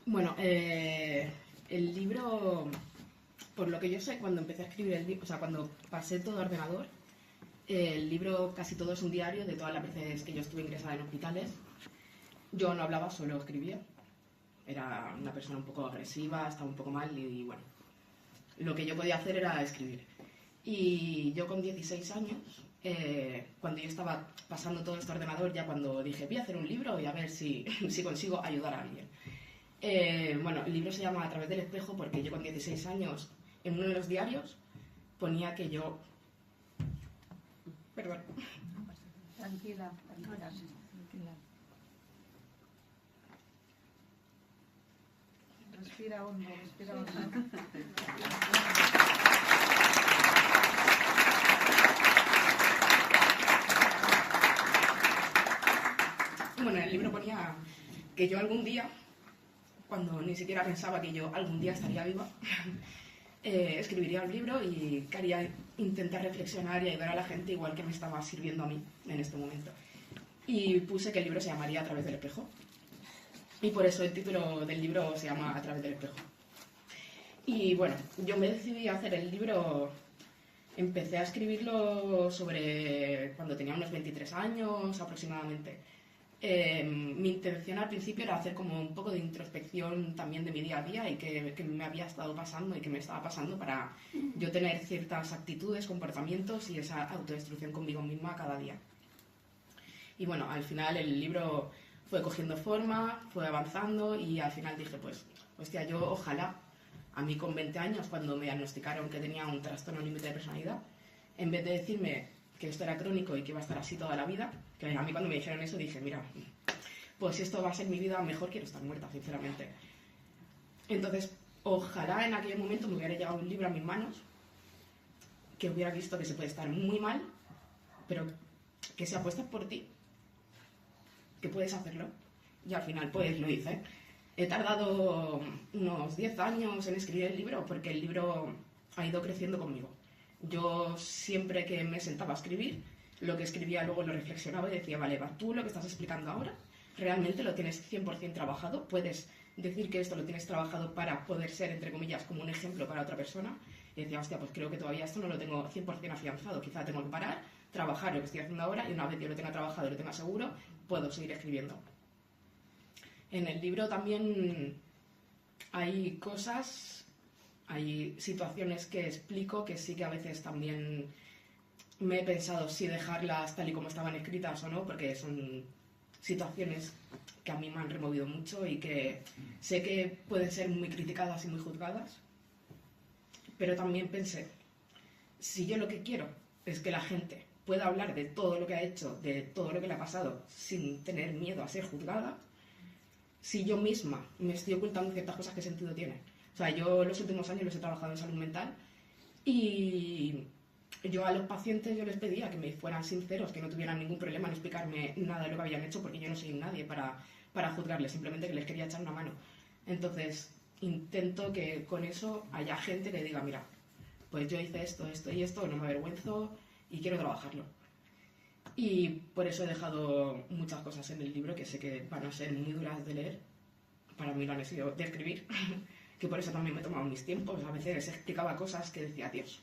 Bueno, el libro, por lo que yo sé, cuando empecé a escribir el libro, o sea, cuando pasé todo a ordenador, el libro casi todo es un diario de todas las veces que yo estuve ingresada en hospitales. Yo no hablaba, solo escribía. Era una persona un poco agresiva, estaba un poco mal y bueno, lo que yo podía hacer era escribir. Y yo con 16 años, cuando yo estaba pasando todo este ordenador, ya cuando dije, voy a hacer un libro y a ver si, si consigo ayudar a alguien. Bueno, el libro se llama A través del espejo porque yo con 16 años, en uno de los diarios, ponía que yo... Perdón. Tranquila, tranquila. Respira hondo, respira hondo. Bueno, en el libro ponía que yo algún día, cuando ni siquiera pensaba que yo algún día estaría viva, escribiría un libro y quería intentar reflexionar y ayudar a la gente igual que me estaba sirviendo a mí en este momento. Y puse que el libro se llamaría A través del espejo. Y por eso el título del libro se llama A través del espejo. Y bueno, yo me decidí a hacer el libro, empecé a escribirlo sobre cuando tenía unos 23 años aproximadamente. Mi intención al principio era hacer como un poco de introspección también de mi día a día y que me había estado pasando y que me estaba pasando para yo tener ciertas actitudes, comportamientos y esa autodestrucción conmigo misma cada día. Y bueno, al final el libro fue cogiendo forma, fue avanzando y al final dije, pues, hostia, yo ojalá a mí con 20 años, cuando me diagnosticaron que tenía un trastorno límite de personalidad, en vez de decirme que esto era crónico y que iba a estar así toda la vida, que a mí cuando me dijeron eso dije, mira, pues si esto va a ser mi vida, mejor quiero estar muerta, sinceramente. Entonces, ojalá en aquel momento me hubiera llegado un libro a mis manos, que hubiera visto que se puede estar muy mal, pero que si apuestas por ti, que puedes hacerlo. Y al final, pues lo hice. He tardado unos 10 años en escribir el libro, porque el libro ha ido creciendo conmigo. Yo siempre que me sentaba a escribir, lo que escribía luego lo reflexionaba y decía, vale, Eva, tú lo que estás explicando ahora, realmente lo tienes 100% trabajado, puedes decir que esto lo tienes trabajado para poder ser, entre comillas, como un ejemplo para otra persona. Y decía, hostia, pues creo que todavía esto no lo tengo 100% afianzado, quizá tengo que parar, trabajar lo que estoy haciendo ahora y una vez yo lo tenga trabajado y lo tenga seguro, puedo seguir escribiendo. En el libro también hay cosas, hay situaciones que explico que sí que a veces también me he pensado si dejarlas tal y como estaban escritas o no, porque son situaciones que a mí me han removido mucho y que sé que pueden ser muy criticadas y muy juzgadas, pero también pensé, si yo lo que quiero es que la gente pueda hablar de todo lo que ha hecho, de todo lo que le ha pasado, sin tener miedo a ser juzgada, si yo misma me estoy ocultando ciertas cosas, ¿qué sentido tiene? O sea, yo los últimos años los he trabajado en salud mental y yo a los pacientes yo les pedía que me fueran sinceros, que no tuvieran ningún problema en explicarme nada de lo que habían hecho, porque yo no soy nadie para juzgarles, simplemente que les quería echar una mano. Entonces, intento que con eso haya gente que diga, mira, pues yo hice esto, esto y esto, no me avergüenzo y quiero trabajarlo. Y por eso he dejado muchas cosas en el libro que sé que van a ser muy duras de leer. Para mí lo han sido de escribir, que por eso también me he tomado mis tiempos. A veces explicaba cosas que decía, Dios,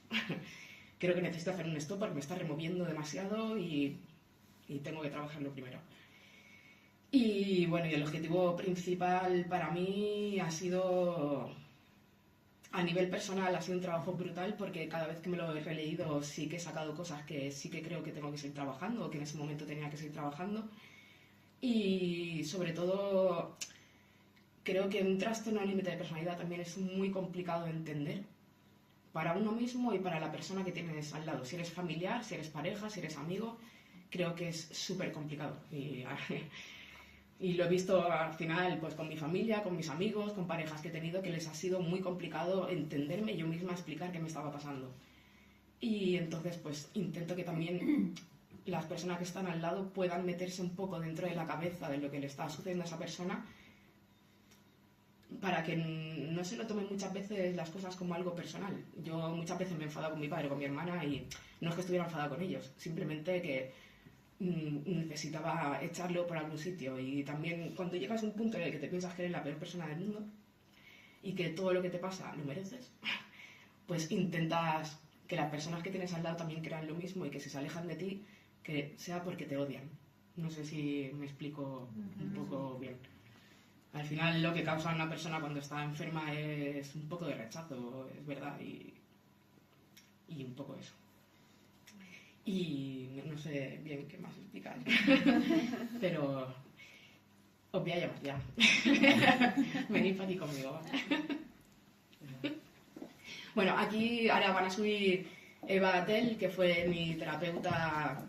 creo que necesito hacer un stop porque me está removiendo demasiado y tengo que trabajarlo primero. Y bueno, y el objetivo principal para mí ha sido, a nivel personal, ha sido un trabajo brutal porque cada vez que me lo he releído sí que he sacado cosas que sí que creo que tengo que seguir trabajando o que en ese momento tenía que seguir trabajando. Y sobre todo, creo que un trastorno límite de personalidad también es muy complicado de entender para uno mismo y para la persona que tienes al lado. Si eres familiar, si eres pareja, si eres amigo, creo que es súper complicado. Y lo he visto al final pues con mi familia, con mis amigos, con parejas que he tenido, que les ha sido muy complicado entenderme y yo misma explicar qué me estaba pasando. Y entonces pues intento que también las personas que están al lado puedan meterse un poco dentro de la cabeza de lo que le está sucediendo a esa persona, para que no se lo tomen muchas veces las cosas como algo personal. Yo muchas veces me he enfadado con mi padre o con mi hermana y no es que estuviera enfadada con ellos, simplemente que necesitaba echarlo por algún sitio. Y también cuando llegas a un punto en el que te piensas que eres la peor persona del mundo y que todo lo que te pasa lo mereces, pues intentas que las personas que tienes al lado también crean lo mismo y que si se alejan de ti, que sea porque te odian. No sé si me explico un poco bien. Al final lo que causa una persona cuando está enferma es un poco de rechazo, es verdad, y un poco eso. Y no sé bien qué más explicar, pero os voy a llamar ya. Venid para aquí conmigo. Bueno, aquí ahora van a subir Eva Atel, que fue mi terapeuta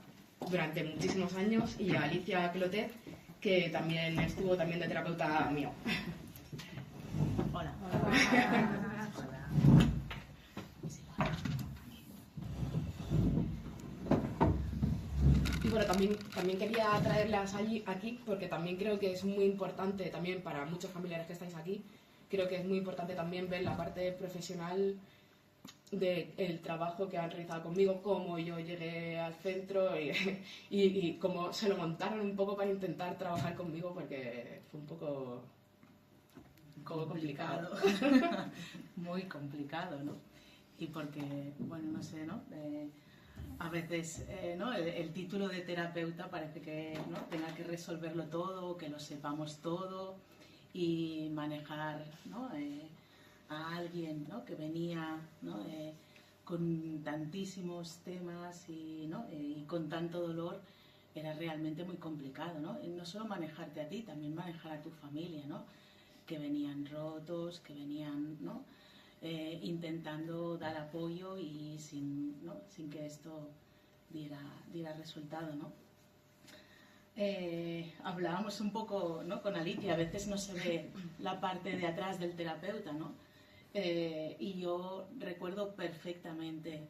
durante muchísimos años, y Alicia Clotet, que también estuvo también de terapeuta mío. Hola. Y bueno, también quería traerlas aquí porque también creo que es muy importante, también para muchos familiares que estáis aquí, creo que es muy importante también ver la parte profesional del trabajo que han realizado conmigo, cómo yo llegué al centro y cómo se lo montaron un poco para intentar trabajar conmigo, porque fue un poco complicado. Muy complicado, ¿no? Y porque, bueno, no sé, ¿no? A veces, ¿no? El título de terapeuta parece que, ¿no? Tenga que resolverlo todo, que lo sepamos todo y manejar, ¿no? A alguien, ¿no? Que venía, ¿no? Con tantísimos temas y, ¿no? Y con tanto dolor, era realmente muy complicado, ¿no? Y no solo manejarte a ti, también manejar a tu familia, ¿no? Que venían rotos, que venían, ¿no? Intentando dar apoyo y sin, ¿no? Sin que esto diera resultado, ¿no? Hablábamos un poco, ¿no? Con Alicia, a veces no se ve la parte de atrás del terapeuta, ¿no? Y yo recuerdo perfectamente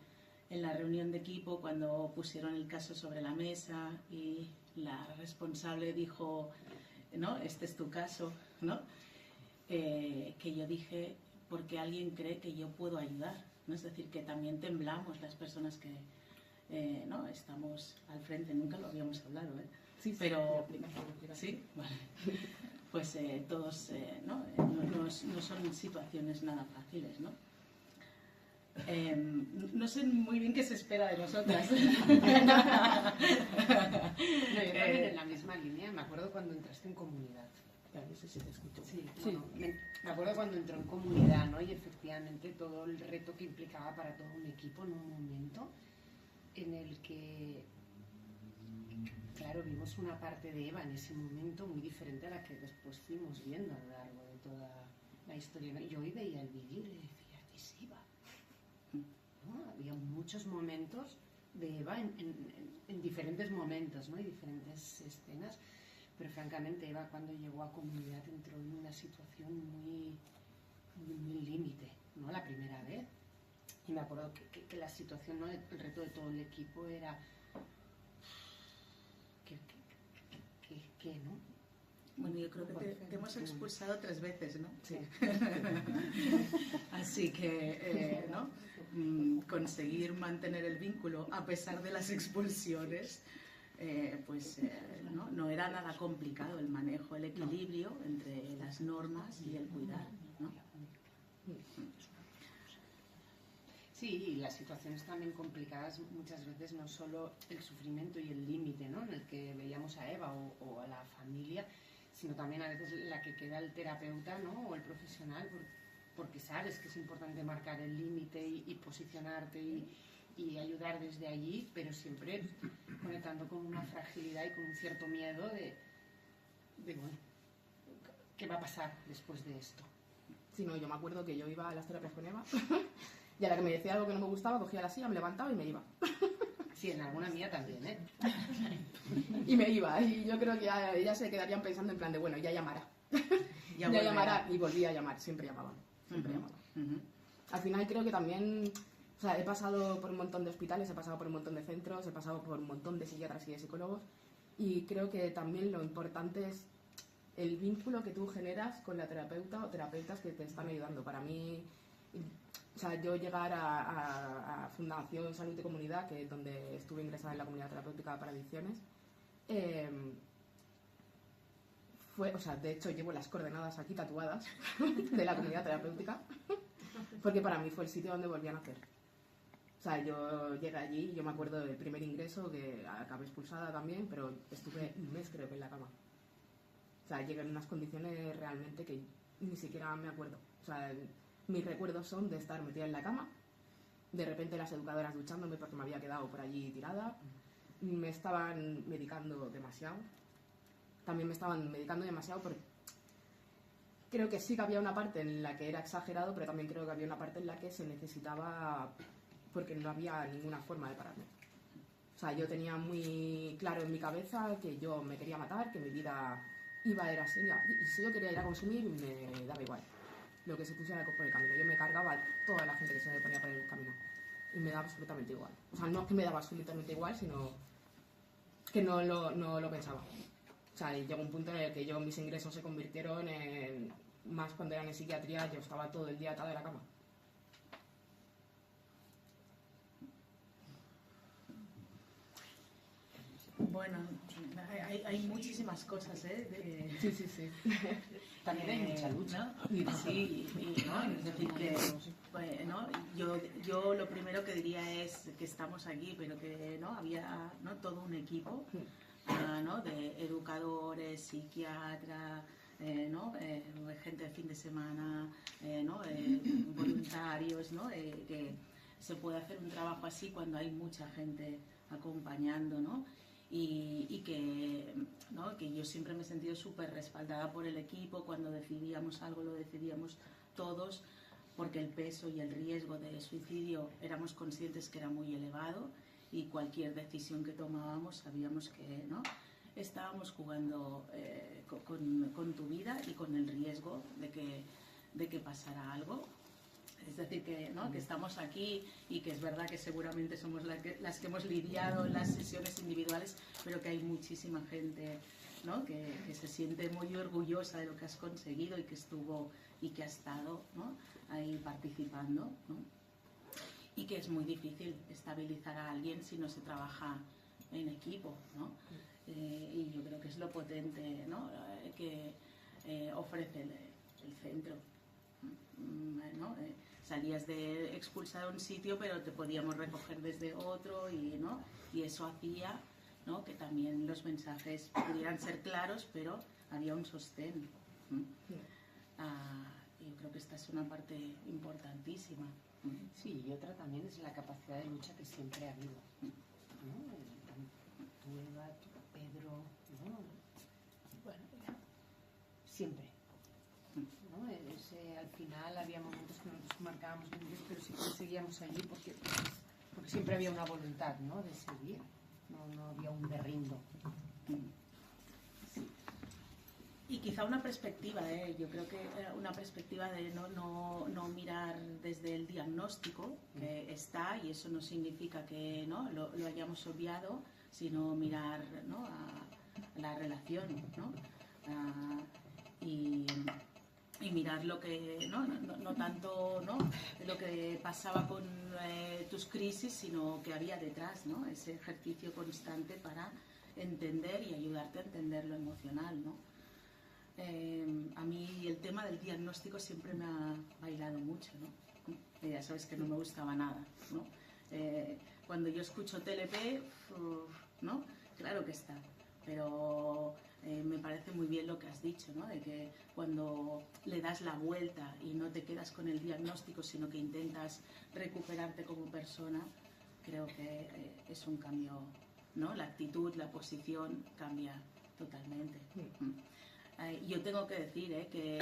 en la reunión de equipo cuando pusieron el caso sobre la mesa y la responsable dijo, ¿no? Este es tu caso, ¿no? Que yo dije, porque alguien cree que yo puedo ayudar, ¿no? Es decir, que también temblamos las personas que ¿no? Estamos al frente, nunca lo habíamos hablado, ¿eh? Sí, pero sí, vale. Pues todos ¿no? No son situaciones nada fáciles, ¿no? No sé muy bien qué se espera de nosotras. No, yo también en la misma línea. Me acuerdo cuando entraste en comunidad. No sé si te escucho. Sí, bueno, me acuerdo cuando entró en comunidad, ¿no? Y efectivamente todo el reto que implicaba para todo un equipo en un momento en el que, claro, vimos una parte de Eva en ese momento muy diferente a la que después fuimos viendo a lo largo de toda la historia. Yo hoy veía el vídeo y le decía, es Eva. ¿No? Había muchos momentos de Eva en diferentes momentos, ¿no? Y diferentes escenas, pero francamente Eva cuando llegó a comunidad entró en una situación muy límite, ¿no? La primera vez. Y me acuerdo que la situación, ¿no? El reto de todo el equipo era ¿qué, no? Bueno, yo creo que te hemos expulsado 3 veces, ¿no? Sí. Así que, ¿no? Conseguir mantener el vínculo a pesar de las expulsiones, pues no era nada complicado el manejo, el equilibrio entre las normas y el cuidar, ¿no? Sí, y las situaciones también complicadas muchas veces no solo el sufrimiento y el límite, ¿no? En el que veíamos a Eva o a la familia, sino también a veces la que queda el terapeuta, ¿no? O el profesional, porque sabes que es importante marcar el límite y posicionarte y ayudar desde allí, pero siempre conectando con una fragilidad y con un cierto miedo de bueno, ¿qué va a pasar después de esto? Sí, no, yo me acuerdo que yo iba a las terapias con Eva y a la que me decía algo que no me gustaba, cogía la silla, me levantaba y me iba. Sí, en alguna mía también, ¿eh? Y me iba, y yo creo que ya se quedarían pensando en plan de, bueno, ya llamará. Ya llamará, y volvía a llamar, siempre llamaban. Al final creo que también, o sea, he pasado por un montón de hospitales, he pasado por un montón de centros, he pasado por un montón de psiquiatras y de psicólogos, y creo que también lo importante es el vínculo que tú generas con la terapeuta o terapeutas que te están ayudando. Para mí, o sea, yo llegar a Fundación Salud y Comunidad, que es donde estuve ingresada en la comunidad terapéutica para adicciones, O sea, de hecho llevo las coordenadas aquí tatuadas de la comunidad terapéutica, porque para mí fue el sitio donde volví a nacer. O sea, yo llegué allí, yo me acuerdo del primer ingreso, que acabé expulsada también, pero estuve un mes creo que en la cama. O sea, llegué en unas condiciones realmente que ni siquiera me acuerdo. O sea, mis recuerdos son de estar metida en la cama, de repente las educadoras duchándome porque me había quedado por allí tirada, me estaban medicando demasiado. También me estaban medicando demasiado porque creo que sí que había una parte en la que era exagerado, pero también creo que había una parte en la que se necesitaba porque no había ninguna forma de pararme. O sea, yo tenía muy claro en mi cabeza que yo me quería matar, que mi vida iba a ir así, y si yo quería ir a consumir me daba igual lo que se pusiera por el camino. Yo me cargaba a toda la gente que se me ponía por el camino y me daba absolutamente igual. O sea, no es que me daba absolutamente igual, sino que no lo pensaba. O sea, llegó un punto en el que mis ingresos se convirtieron en, más cuando eran en psiquiatría, yo estaba todo el día atada de la cama. Bueno, hay muchísimas cosas, ¿eh? Sí. También hay mucha lucha. ¿no? Sí, ¿no? Es decir, que bueno, yo lo primero que diría es que estamos aquí, pero que no había, ¿no?, todo un equipo, ¿no?, de educadores, psiquiatras, ¿no?, gente de fin de semana, ¿no?, voluntarios, ¿no?, que se puede hacer un trabajo así cuando hay mucha gente acompañando, ¿no? Y que, ¿no?, que yo siempre me he sentido súper respaldada por el equipo. Cuando decidíamos algo lo decidíamos todos, porque el peso y el riesgo de suicidio éramos conscientes que era muy elevado, y cualquier decisión que tomábamos sabíamos que, ¿no?, estábamos jugando con tu vida y con el riesgo de que pasara algo. Es decir, que, ¿no?, que estamos aquí y que es verdad que seguramente somos las que hemos lidiado en las sesiones individuales, pero que hay muchísima gente, ¿no?, que se siente muy orgullosa de lo que has conseguido y que estuvo y que ha estado, ¿no?, ahí participando, ¿no? Y que es muy difícil estabilizar a alguien si no se trabaja en equipo, ¿no? Y yo creo que es lo potente, ¿no?, que ofrece el centro, ¿no? Salías de expulsar a un sitio, pero te podíamos recoger desde otro, ¿no? Y eso hacía, ¿no?, que también los mensajes pudieran ser claros, pero había un sostén. Y yo creo que esta es una parte importantísima. Sí, y otra también es la capacidad de lucha que siempre ha habido, ¿no? Tú, Eva, tú, Pedro, ¿no? Bueno, siempre. ¿No? Al final había momentos que nos marcábamos límites, pero siempre seguíamos allí porque siempre había una voluntad, ¿no?, de seguir, no había un me rindo. Y quizá una perspectiva, yo creo que una perspectiva de no mirar desde el diagnóstico, que está, y eso no significa que, ¿no?, lo hayamos obviado, sino mirar, ¿no?, a la relación, ¿no? Y mirar lo que, no tanto, ¿no?, lo que pasaba con tus crisis, sino que había detrás, ¿no?, ese ejercicio constante para entender y ayudarte a entender lo emocional, ¿no? A mí el tema del diagnóstico siempre me ha bailado mucho, ¿no? Ya sabes que no me gustaba nada, ¿no? Cuando yo escucho TLP, ¿no?, claro que está, pero me parece muy bien lo que has dicho, ¿no?, de que cuando le das la vuelta y no te quedas con el diagnóstico, sino que intentas recuperarte como persona, creo que es un cambio, ¿no? La actitud, la posición cambia totalmente. Yo tengo que decir que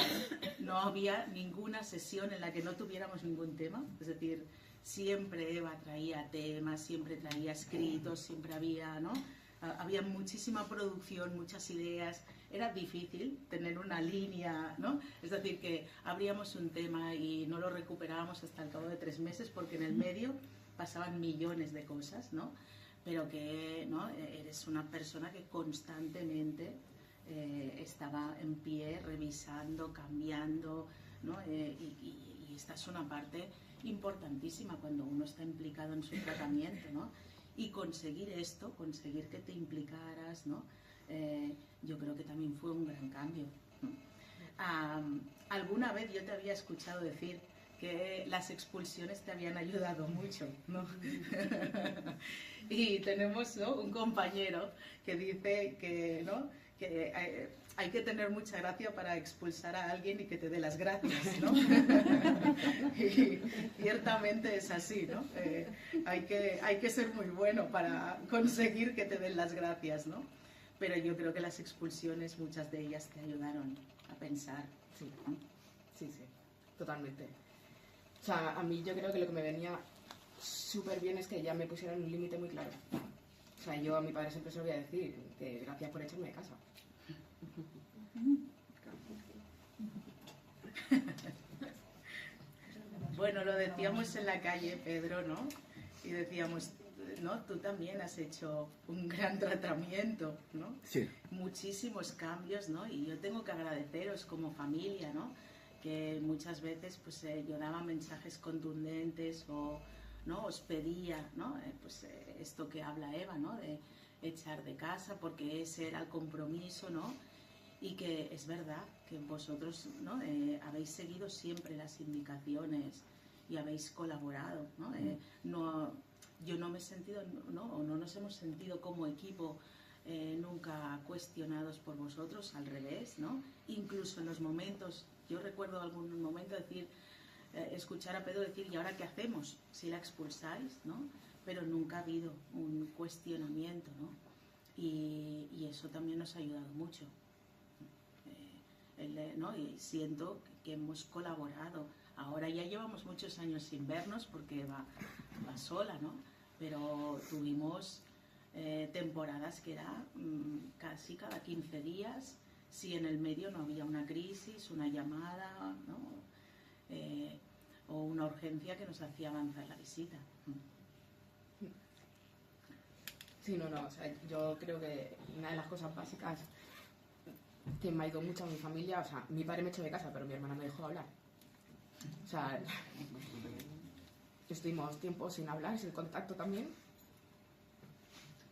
no había ninguna sesión en la que no tuviéramos ningún tema, es decir, siempre Eva traía temas, siempre traía escritos, siempre había, ¿no?, había muchísima producción, muchas ideas. Era difícil tener una línea, ¿no? Es decir, que abríamos un tema y no lo recuperábamos hasta el cabo de 3 meses, porque en el medio pasaban millones de cosas, ¿no? Pero que, ¿no?, eres una persona que constantemente estaba en pie, revisando, cambiando, ¿no? Y esta es una parte importantísima cuando uno está implicado en su tratamiento, ¿no? Y conseguir esto, conseguir que te implicaras, ¿no? Yo creo que también fue un gran cambio, ¿no? Alguna vez yo te había escuchado decir que las expulsiones te habían ayudado mucho, ¿no? Y tenemos, ¿no?, un compañero que dice que, ¿no?, que hay que tener mucha gracia para expulsar a alguien y que te dé las gracias, ¿no? Y ciertamente es así, ¿no? Hay que ser muy bueno para conseguir que te den las gracias, ¿no? Pero yo creo que las expulsiones, muchas de ellas te ayudaron a pensar. Sí, sí, sí, totalmente. O sea, a mí yo creo que lo que me venía súper bien es que ya me pusieron un límite muy claro. O sea, yo a mi padre siempre se lo voy a decir, que gracias por echarme de casa. Bueno, lo decíamos en la calle, Pedro, ¿no? Y decíamos, ¿no?, tú también has hecho un gran tratamiento, ¿no? Sí. Muchísimos cambios, ¿no? Y yo tengo que agradeceros como familia, ¿no?, que muchas veces pues yo daba mensajes contundentes o, ¿no?, os pedía, ¿no?, esto que habla Eva, ¿no?, de echar de casa, porque ese era el compromiso, ¿no? Y que es verdad que vosotros, ¿no?, habéis seguido siempre las indicaciones y habéis colaborado, ¿no? Yo no me he sentido, ¿no?, o no nos hemos sentido como equipo nunca cuestionados por vosotros, al revés, ¿no? Incluso en los momentos, yo recuerdo algún momento decir, escuchar a Pedro decir, ¿y ahora qué hacemos si la expulsáis?, ¿no? Pero nunca ha habido un cuestionamiento, ¿no? Y eso también nos ha ayudado mucho. ¿No? Y siento que hemos colaborado. Ahora ya llevamos muchos años sin vernos porque va sola, ¿no? Pero tuvimos temporadas que era casi cada 15 días, si en el medio no había una crisis, una llamada, ¿no?, o una urgencia que nos hacía avanzar la visita. Sí, no, o sea, yo creo que una de las cosas básicas que me ha ido mucho a mi familia, o sea, mi padre me echó de casa, pero mi hermana me dejó hablar. O sea, estuvimos tiempo sin hablar, sin contacto también.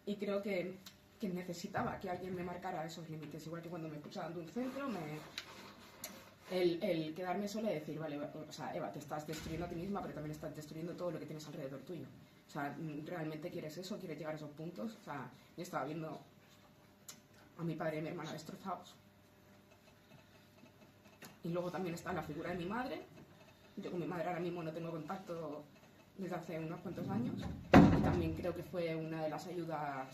Y creo que necesitaba que alguien me marcara esos límites, igual que cuando me expulsaban de un centro, el quedarme sola y decir, vale, o sea, Eva, te estás destruyendo a ti misma, pero también estás destruyendo todo lo que tienes alrededor tuyo. O sea, ¿realmente quieres eso? ¿Quieres llegar a esos puntos? O sea, yo estaba viendo a mi padre y a mi hermana destrozados. Y luego también está la figura de mi madre. Yo con mi madre ahora mismo no tengo contacto desde hace unos cuantos años. Y también creo que fue una de las ayudas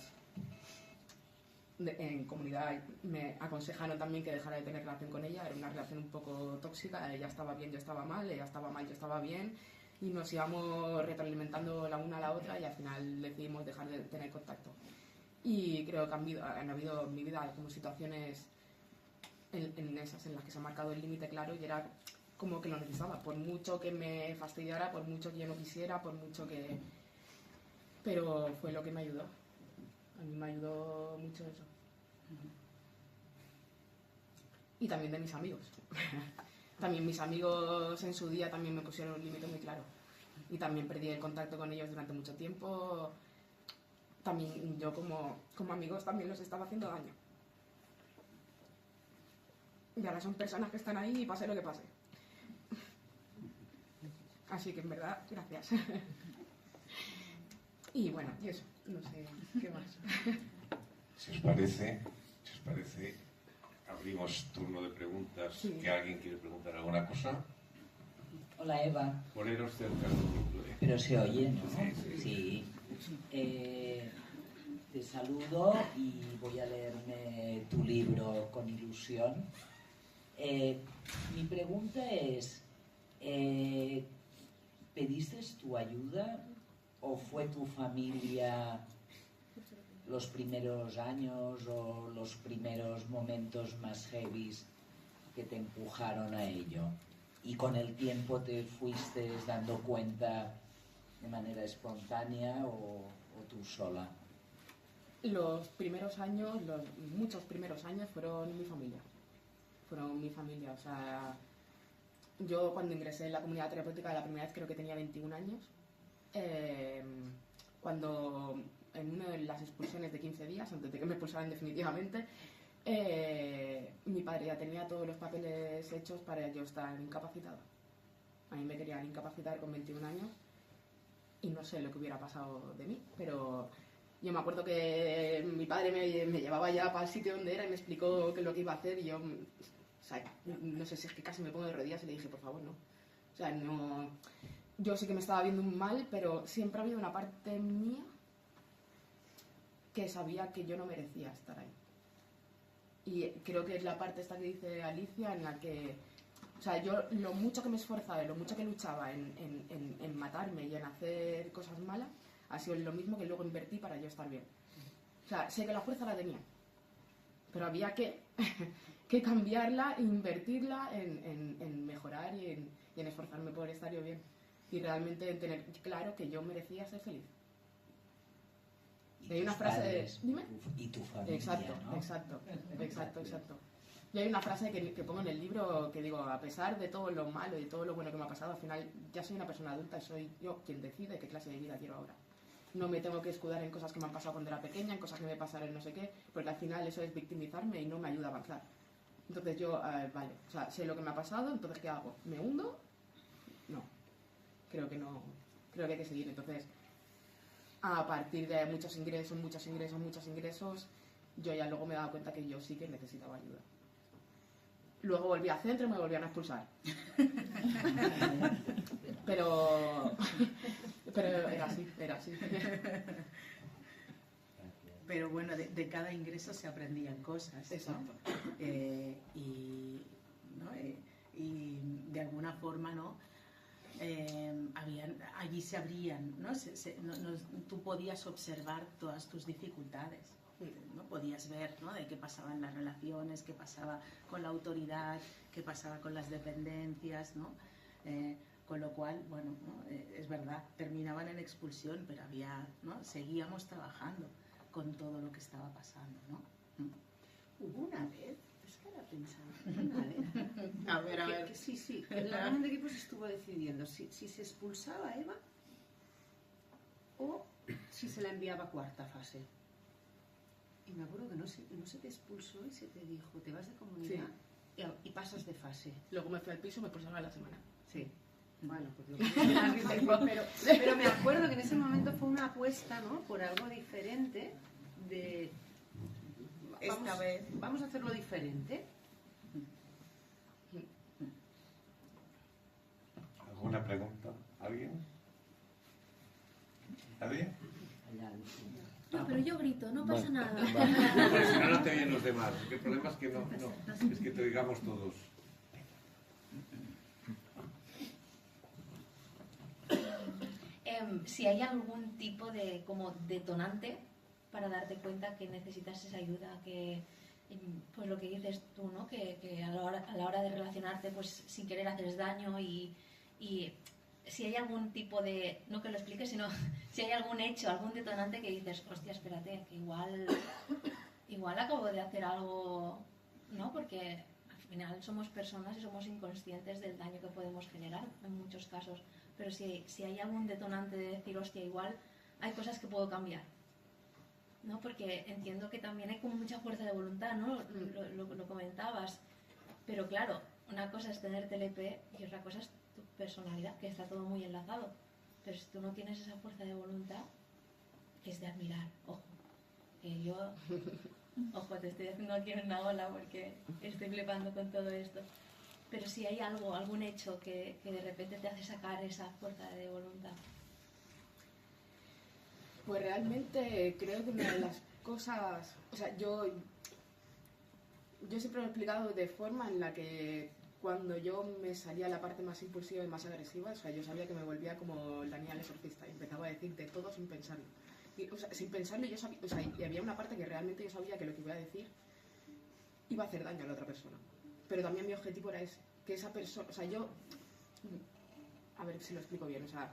en comunidad. Me aconsejaron también que dejara de tener relación con ella. Era una relación un poco tóxica. Ella estaba bien, yo estaba mal. Ella estaba mal, yo estaba bien. Y nos íbamos retroalimentando la una a la otra y al final decidimos dejar de tener contacto. Y creo que han habido en mi vida como situaciones en esas en las que se ha marcado el límite claro y era como que lo necesitaba, por mucho que me fastidiara, por mucho que yo no quisiera, por mucho que... Pero fue lo que me ayudó. A mí me ayudó mucho eso. Y también de mis amigos. También mis amigos en su día también me pusieron un límite muy claro. Y también perdí el contacto con ellos durante mucho tiempo. También yo como amigos también los estaba haciendo daño. Y ahora son personas que están ahí y pase lo que pase. Así que en verdad, gracias. Y bueno, y eso, no sé qué más. Si os parece, abrimos turno de preguntas. Sí. ¿Que alguien quiere preguntar alguna cosa? Hola Eva. Poneros cerca del micro, ¿eh? Pero se oye, ¿no? Sí. Te saludo y voy a leerme tu libro con ilusión. Mi pregunta es, ¿pediste tu ayuda o fue tu familia los primeros años o los primeros momentos más heavies que te empujaron a ello? Y con el tiempo te fuiste dando cuenta de manera espontánea o tú sola. Los primeros años, muchos primeros años fueron mi familia. O sea, yo cuando ingresé en la comunidad terapéutica la primera vez creo que tenía 21 años. cuando en una de las expulsiones de 15 días, antes de que me expulsaran definitivamente, mi padre ya tenía todos los papeles hechos para yo estar incapacitada. A mí me querían incapacitar con 21 años y no sé lo que hubiera pasado de mí, pero yo me acuerdo que mi padre me llevaba ya para el sitio donde era y me explicó qué es lo que iba a hacer y yo, o sea, no sé si es que casi me pongo de rodillas y le dije, por favor, no. O sea, no... Yo sí que me estaba viendo mal, pero siempre ha habido una parte mía que sabía que yo no merecía estar ahí. Y creo que es la parte esta que dice Alicia, en la que, o sea, yo lo mucho que me esforzaba y lo mucho que luchaba en matarme y en hacer cosas malas, ha sido lo mismo que luego invertí para yo estar bien. O sea, sé que la fuerza la tenía, pero había que, que cambiarla e invertirla en mejorar y en esforzarme por estar yo bien. Y realmente en tener claro que yo merecía ser feliz. Y hay una tus frase padres, de... Dime. y tu familia, Exacto, ¿no? exacto. Y hay una frase que pongo en el libro que digo, a pesar de todo lo malo y todo lo bueno que me ha pasado, al final ya soy una persona adulta y soy yo quien decide qué clase de vida quiero ahora. No me tengo que escudar en cosas que me han pasado cuando era pequeña, en cosas que me pasaron no sé qué, porque al final eso es victimizarme y no me ayuda a avanzar. Entonces yo, vale, o sea, sé lo que me ha pasado, entonces ¿qué hago? ¿Me hundo? No. Creo que no. Creo que hay que seguir. Entonces, a partir de muchos ingresos, yo ya luego me he dado cuenta que yo sí que necesitaba ayuda. Luego volví a centro y me volvían a expulsar. pero era así. Pero bueno, de cada ingreso se aprendían cosas, ¿no? Exacto. Y de alguna forma, ¿no? Allí se abrían, ¿no? Tú podías observar todas tus dificultades, ¿no? Podías ver, ¿no? De qué pasaba en las relaciones, qué pasaba con la autoridad, qué pasaba con las dependencias, ¿no? Con lo cual, bueno, ¿no? Es verdad, terminaban en expulsión, pero ¿no? Seguíamos trabajando con todo lo que estaba pasando, ¿no? Hubo una vez, es que ahora pensaba, una vez, A ver. que sí, el órgano de equipos estuvo decidiendo si se expulsaba a Eva o si se la enviaba a cuarta fase. Y me acuerdo que no se te expulsó y se te dijo, te vas de comunidad y pasas de fase. Luego me fui al piso y me expulsaron a la semana. Sí. Bueno, pues pero me acuerdo que en ese momento fue una apuesta, ¿no? Por algo diferente de... Esta vez. Vamos a hacerlo diferente. ¿Alguna pregunta? ¿Alguien? ¿Nadie? No, pero yo grito, no pasa nada. Pero si no, no te oyen los demás. El problema es que no, es que te oigamos todos. Si hay algún tipo de como detonante para darte cuenta que necesitas esa ayuda, que pues lo que dices tú, ¿no? Que a la hora de relacionarte, pues sin querer haces daño y si hay algún tipo de, no que lo expliques, sino si hay algún hecho, algún detonante que dices, hostia, espérate, que igual acabo de hacer algo, ¿no? Porque al final somos personas y somos inconscientes del daño que podemos generar en muchos casos. Pero si hay algún detonante de decir, hostia, igual hay cosas que puedo cambiar, ¿no? Porque entiendo que también hay como mucha fuerza de voluntad, ¿no? Lo comentabas. Pero claro, una cosa es tener TLP y otra cosa es tu personalidad, que está todo muy enlazado. Pero si tú no tienes esa fuerza de voluntad, es de admirar. Ojo, que yo... Ojo, te estoy haciendo aquí una ola porque estoy flipando con todo esto. Pero si hay algún hecho que de repente te hace sacar esa fuerza de voluntad. Pues realmente creo que una de las cosas... O sea, yo siempre lo he explicado de forma en la que cuando yo me salía la parte más impulsiva y más agresiva, o sea, yo sabía que me volvía como la niña del exorcista y empezaba a decir de todo sin pensarlo. Y, o sea, sin pensarlo yo sabía... O sea, y había una parte que realmente yo sabía que lo que iba a decir iba a hacer daño a la otra persona. Pero también mi objetivo era ese, que esa persona, o sea, yo, a ver si lo explico bien, o sea,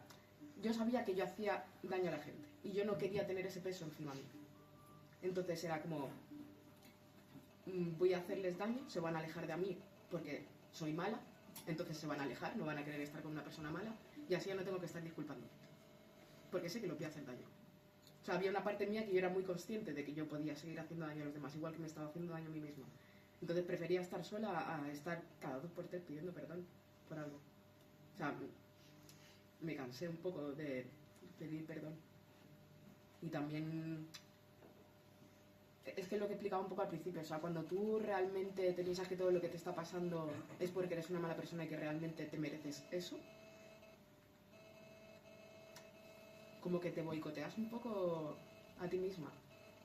yo sabía que yo hacía daño a la gente y yo no quería tener ese peso encima mío. Entonces era como, voy a hacerles daño, se van a alejar de mí porque soy mala, entonces se van a alejar, no van a querer estar con una persona mala y así ya no tengo que estar disculpando, porque sé que lo voy a hacer daño. O sea, había una parte mía que yo era muy consciente de que yo podía seguir haciendo daño a los demás, igual que me estaba haciendo daño a mí misma. Entonces prefería estar sola a estar cada 2 por 3 pidiendo perdón por algo. O sea, me cansé un poco de pedir perdón. Y también... Es que es lo que explicaba un poco al principio, o sea, cuando tú realmente te piensas que todo lo que te está pasando es porque eres una mala persona y que realmente te mereces eso, como que te boicoteas un poco a ti misma,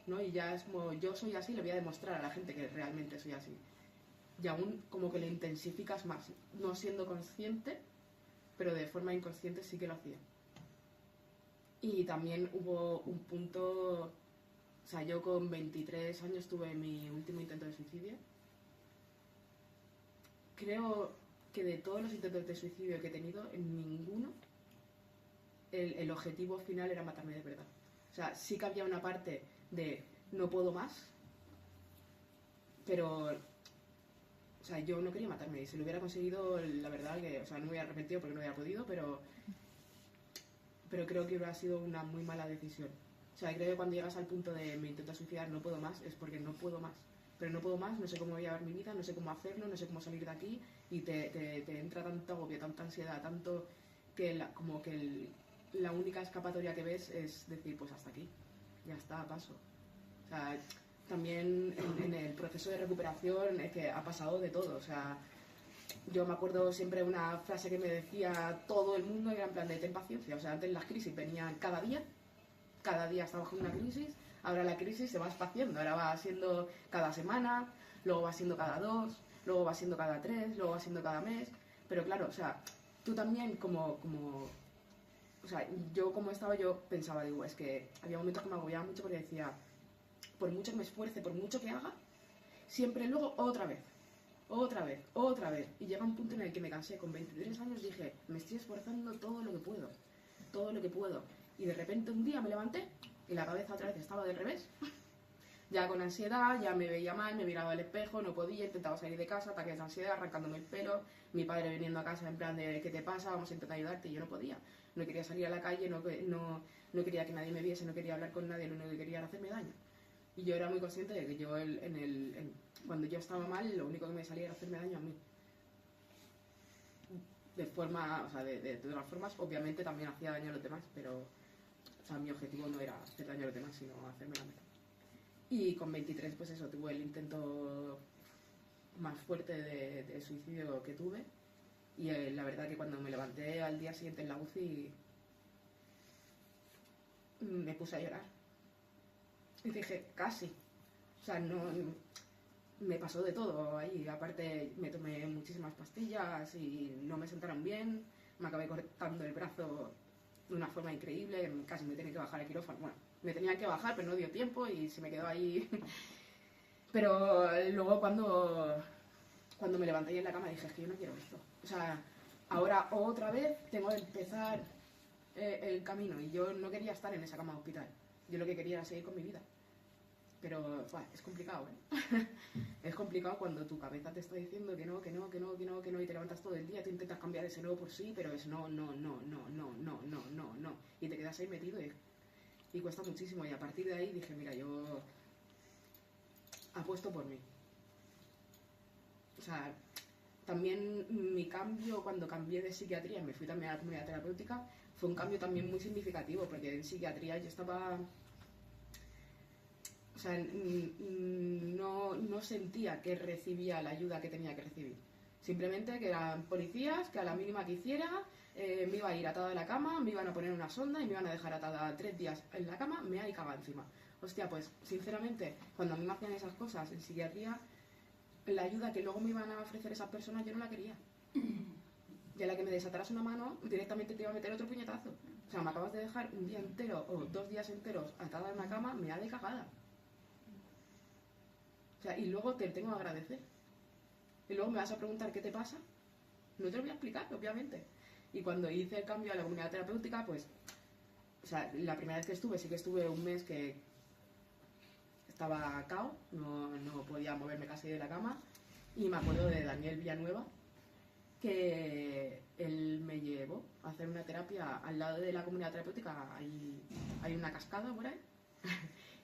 ¿no? Y ya es como, yo soy así, le voy a demostrar a la gente que realmente soy así. Y aún como que lo intensificas más, no siendo consciente, pero de forma inconsciente sí que lo hacía. Y también hubo un punto... O sea, yo con 23 años tuve mi último intento de suicidio. Creo que de todos los intentos de suicidio que he tenido, en ninguno el objetivo final era matarme de verdad. O sea, sí que había una parte de no puedo más, pero... O sea, yo no quería matarme y si lo hubiera conseguido, la verdad que... O sea, no me hubiera arrepentido porque no hubiera podido, pero creo que hubiera sido una muy mala decisión. O sea, creo que cuando llegas al punto de me intento suicidar, no puedo más, es porque no puedo más. Pero no puedo más, no sé cómo voy a llevar mi vida, no sé cómo hacerlo, no sé cómo salir de aquí y te entra tanto agobio, tanta ansiedad, tanto que la única escapatoria que ves es decir, pues hasta aquí, ya está, paso. O sea, también en el proceso de recuperación es que ha pasado de todo, o sea, yo me acuerdo siempre una frase que me decía todo el mundo, era en plan de ten paciencia, o sea, antes las crisis venían cada día estaba con una crisis, ahora la crisis se va espaciando, ahora va siendo cada semana, luego va siendo cada 2, luego va siendo cada 3, luego va siendo cada mes, pero claro, o sea, tú también como o sea, yo como estaba, yo pensaba, digo, es que había momentos que me agobiaba mucho porque decía, por mucho que me esfuerce, por mucho que haga, siempre luego otra vez, y llega un punto en el que me cansé, con 23 años dije, me estoy esforzando todo lo que puedo, y de repente un día me levanté y la cabeza otra vez estaba del revés, ya con ansiedad, ya me veía mal, me miraba al espejo, no podía, intentaba salir de casa, ataques de ansiedad, arrancándome el pelo, mi padre viniendo a casa en plan de ¿qué te pasa? Vamos a intentar ayudarte, y yo no podía, no quería salir a la calle, no quería que nadie me viese, no quería hablar con nadie, lo único que quería era hacerme daño. Y yo era muy consciente de que yo cuando yo estaba mal, lo único que me salía era hacerme daño a mí. De forma, o sea, de todas formas, obviamente también hacía daño a los demás, pero o sea, mi objetivo no era hacer daño a los demás, sino hacerme daño. Y con 23, pues eso, tuve el intento más fuerte de suicidio que tuve. Y la verdad que cuando me levanté al día siguiente en la UCI, me puse a llorar. Y dije, casi. O sea, no... Me pasó de todo ahí. Aparte, me tomé muchísimas pastillas y no me sentaron bien. Me acabé cortando el brazo de una forma increíble. Casi me tenía que bajar el quirófano. Bueno, me tenía que bajar, pero no dio tiempo y se me quedó ahí. Pero luego cuando me levanté ahí en la cama dije, es que yo no quiero esto. O sea, ahora otra vez tengo que empezar el camino. Y yo no quería estar en esa cama de hospital. Yo lo que quería era seguir con mi vida. Pero es complicado, ¿eh? Es complicado cuando tu cabeza te está diciendo que no, y te levantas todo el día, tú intentas cambiar ese no por sí, pero es no. Y te quedas ahí metido y cuesta muchísimo. Y a partir de ahí dije, mira, yo apuesto por mí. O sea, también mi cambio cuando cambié de psiquiatría y me fui también a la comunidad terapéutica fue un cambio también muy significativo, porque en psiquiatría yo estaba... O sea, no sentía que recibía la ayuda que tenía que recibir. Simplemente que eran policías que a la mínima que hiciera me iba a ir atada de la cama, me iban a poner una sonda y me iban a dejar atada 3 días en la cama, mea y caga encima. Hostia, pues sinceramente, cuando a mí me hacían esas cosas en psiquiatría, la ayuda que luego me iban a ofrecer esas personas yo no la quería. Y a la que me desataras una mano, directamente te iba a meter otro puñetazo. O sea, me acabas de dejar un día entero o 2 días enteros atada en una cama, mea de cagada. O sea, y luego te tengo que agradecer. Y luego me vas a preguntar qué te pasa. No te lo voy a explicar, obviamente. Y cuando hice el cambio a la comunidad terapéutica, pues... O sea, la primera vez que estuve, sí que estuve un mes que estaba cao, no podía moverme casi de la cama. Y me acuerdo de Daniel Villanueva, que él me llevó a hacer una terapia al lado de la comunidad terapéutica. Hay una cascada por ahí.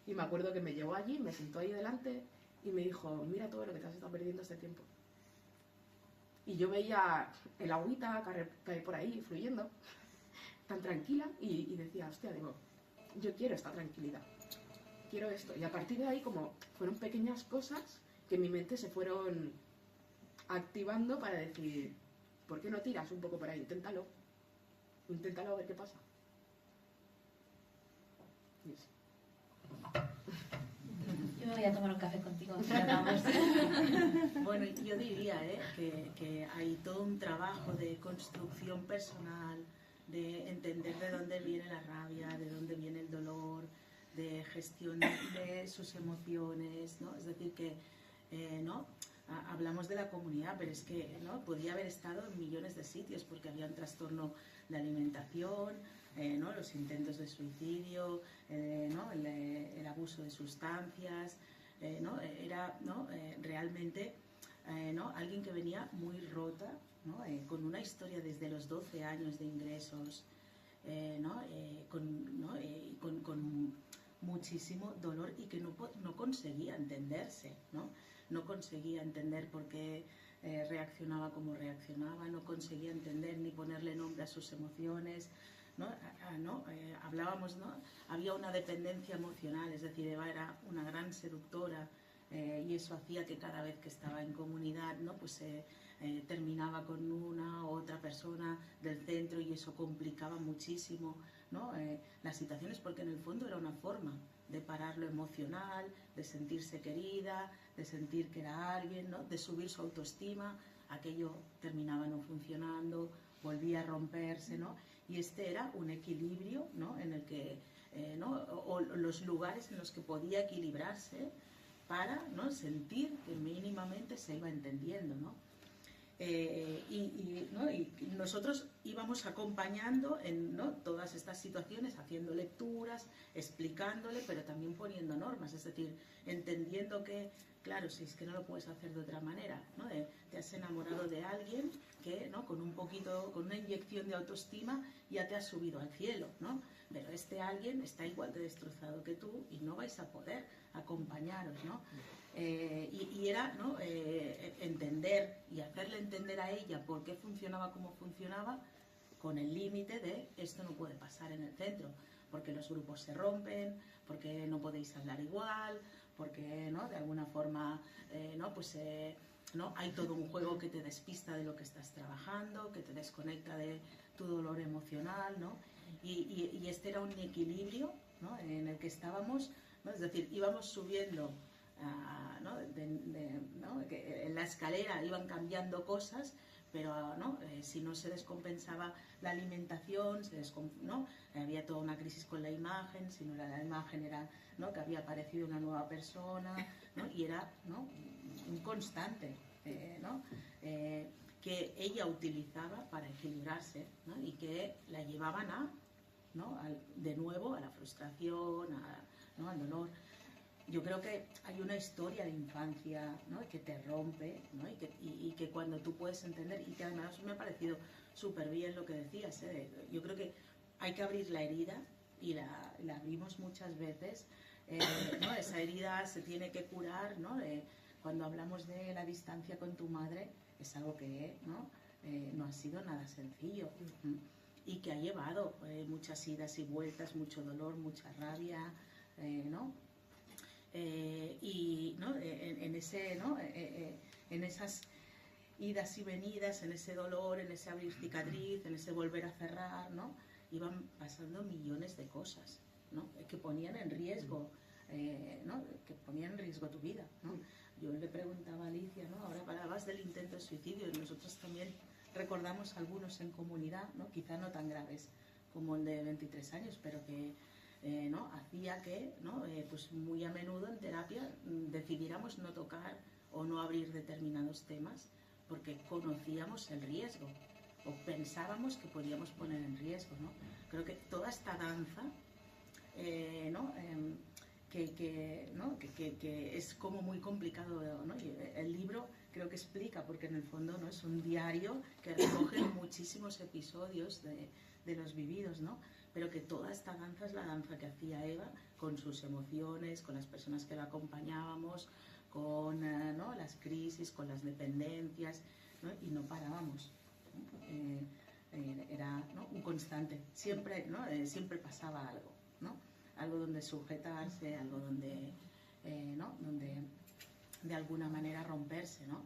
Y me acuerdo que me llevó allí, me sentó ahí delante y me dijo, mira todo lo que te has estado perdiendo este tiempo. Y yo veía el agüita caer por ahí, fluyendo, tan tranquila, y decía, hostia, digo, yo quiero esta tranquilidad, quiero esto. Y a partir de ahí, como fueron pequeñas cosas que en mi mente se fueron activando para decir, ¿por qué no tiras un poco por ahí? Inténtalo a ver qué pasa. Y eso. Yo me voy a tomar un café contigo. Si hablamos. Bueno, yo diría que hay todo un trabajo de construcción personal, de entender de dónde viene la rabia, de dónde viene el dolor, de gestión de sus emociones, ¿no? Es decir, que ¿no? Hablamos de la comunidad, pero es que ¿no? podía haber estado en millones de sitios porque había un trastorno de alimentación, ¿no? Los intentos de suicidio, ¿no? el abuso de sustancias, ¿no? Era ¿no? Realmente ¿no? alguien que venía muy rota, ¿no? Con una historia desde los 12 años de ingresos, ¿no? Con muchísimo dolor y que no conseguía entenderse, no conseguía entender por qué reaccionaba como reaccionaba, no conseguía entender ni ponerle nombre a sus emociones, ¿no? Hablábamos, ¿no? Había una dependencia emocional, es decir, Eva era una gran seductora y eso hacía que cada vez que estaba en comunidad, ¿no? Pues terminaba con una u otra persona del centro y eso complicaba muchísimo, ¿no? Las situaciones, porque en el fondo era una forma de parar lo emocional, de sentirse querida, de sentir que era alguien, ¿no? De subir su autoestima. Aquello terminaba no funcionando, volvía a romperse, ¿no? Y este era un equilibrio, ¿no? En el que, ¿no? o los lugares en los que podía equilibrarse para, ¿no? sentir que mínimamente se iba entendiendo, ¿no? ¿no? Y nosotros íbamos acompañando en ¿no? todas estas situaciones, haciendo lecturas, explicándole, pero también poniendo normas, es decir, entendiendo que, claro, si es que no lo puedes hacer de otra manera, ¿no? Te has enamorado de alguien que ¿no? con un poquito, con una inyección de autoestima ya te has subido al cielo, ¿no? Pero este alguien está igual de destrozado que tú y no vais a poder acompañaros, ¿no? Y era ¿no? entender y hacerle entender a ella por qué funcionaba como funcionaba, con el límite de esto no puede pasar en el centro, porque los grupos se rompen, porque no podéis hablar igual, porque ¿no? de alguna forma ¿no? Pues, ¿no? hay todo un juego que te despista de lo que estás trabajando, que te desconecta de tu dolor emocional, ¿no? Y este era un equilibrio, ¿no? en el que estábamos, ¿no? Es decir, íbamos subiendo ¿no? ¿no? Que en la escalera iban cambiando cosas, pero ¿no? Si no se descompensaba la alimentación, ¿no? había toda una crisis con la imagen, si no era la imagen era ¿no? que había aparecido una nueva persona, ¿no? y era ¿no? un constante ¿no? Que ella utilizaba para equilibrarse, ¿no? y que la llevaban ¿no? de nuevo a la frustración, ¿no? al dolor. Yo creo que hay una historia de infancia, ¿no? que te rompe, ¿no? y que cuando tú puedes entender, y que además me ha parecido súper bien lo que decías, yo creo que hay que abrir la herida y la abrimos muchas veces, ¿no? esa herida se tiene que curar, ¿no? Cuando hablamos de la distancia con tu madre es algo que ¿no? No ha sido nada sencillo y que ha llevado muchas idas y vueltas, mucho dolor, mucha rabia, ¿no? Y ¿no? en ese ¿no? en esas idas y venidas, en ese dolor, en ese abrir cicatriz, en ese volver a cerrar, ¿no? iban pasando millones de cosas, ¿no? que ponían en riesgo ¿no? que ponían en riesgo tu vida, ¿no? Yo le preguntaba a Alicia, ¿no? ahora hablabas del intento de suicidio y nosotros también recordamos algunos en comunidad, ¿no? quizá no tan graves como el de 23 años, pero que ¿no? hacía que ¿no? Pues muy a menudo en terapia decidiéramos no tocar o no abrir determinados temas porque conocíamos el riesgo o pensábamos que podíamos poner en riesgo, ¿no? Creo que toda esta danza ¿no? ¿no? que es como muy complicado, ¿no? Y el libro creo que explica, porque en el fondo, ¿no?, es un diario que recoge muchísimos episodios de los vividos, ¿no? Pero que toda esta danza es la danza que hacía Eva, con sus emociones, con las personas que la acompañábamos, con ¿no?, las crisis, con las dependencias, ¿no? Y no parábamos, ¿no? Era, ¿no?, un constante, siempre, ¿no? Siempre pasaba algo, ¿no? Algo donde sujetarse, algo donde, ¿no?, donde de alguna manera romperse, ¿no?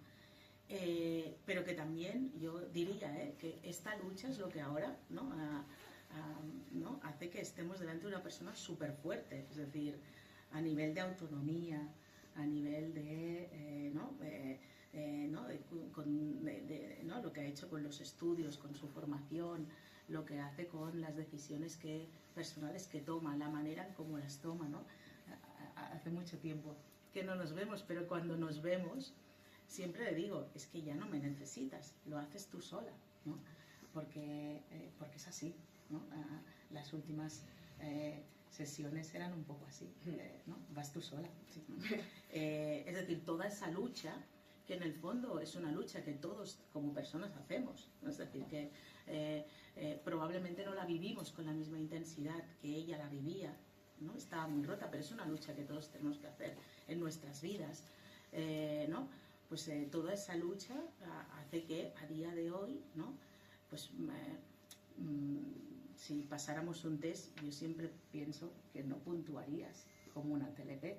Pero que también yo diría que esta lucha es lo que ahora, ¿no?, ¿no?, hace que estemos delante de una persona súper fuerte, es decir, a nivel de autonomía, a nivel de, ¿no?, ¿no?, lo que ha hecho con los estudios, con su formación, lo que hace con las decisiones personales que toma, la manera en cómo las toma, ¿no? Hace mucho tiempo que no nos vemos, pero cuando nos vemos siempre le digo, es que ya no me necesitas, lo haces tú sola, ¿no? Porque es así, ¿no? Las últimas sesiones eran un poco así, ¿no? Vas tú sola. Sí. Es decir, toda esa lucha, que en el fondo es una lucha que todos como personas hacemos, ¿no? Es decir, que probablemente no la vivimos con la misma intensidad que ella la vivía, ¿no? Estaba muy rota, pero es una lucha que todos tenemos que hacer en nuestras vidas, ¿no? Pues toda esa lucha hace que a día de hoy, ¿no?, pues si pasáramos un test, yo siempre pienso que no puntuarías como una TLP.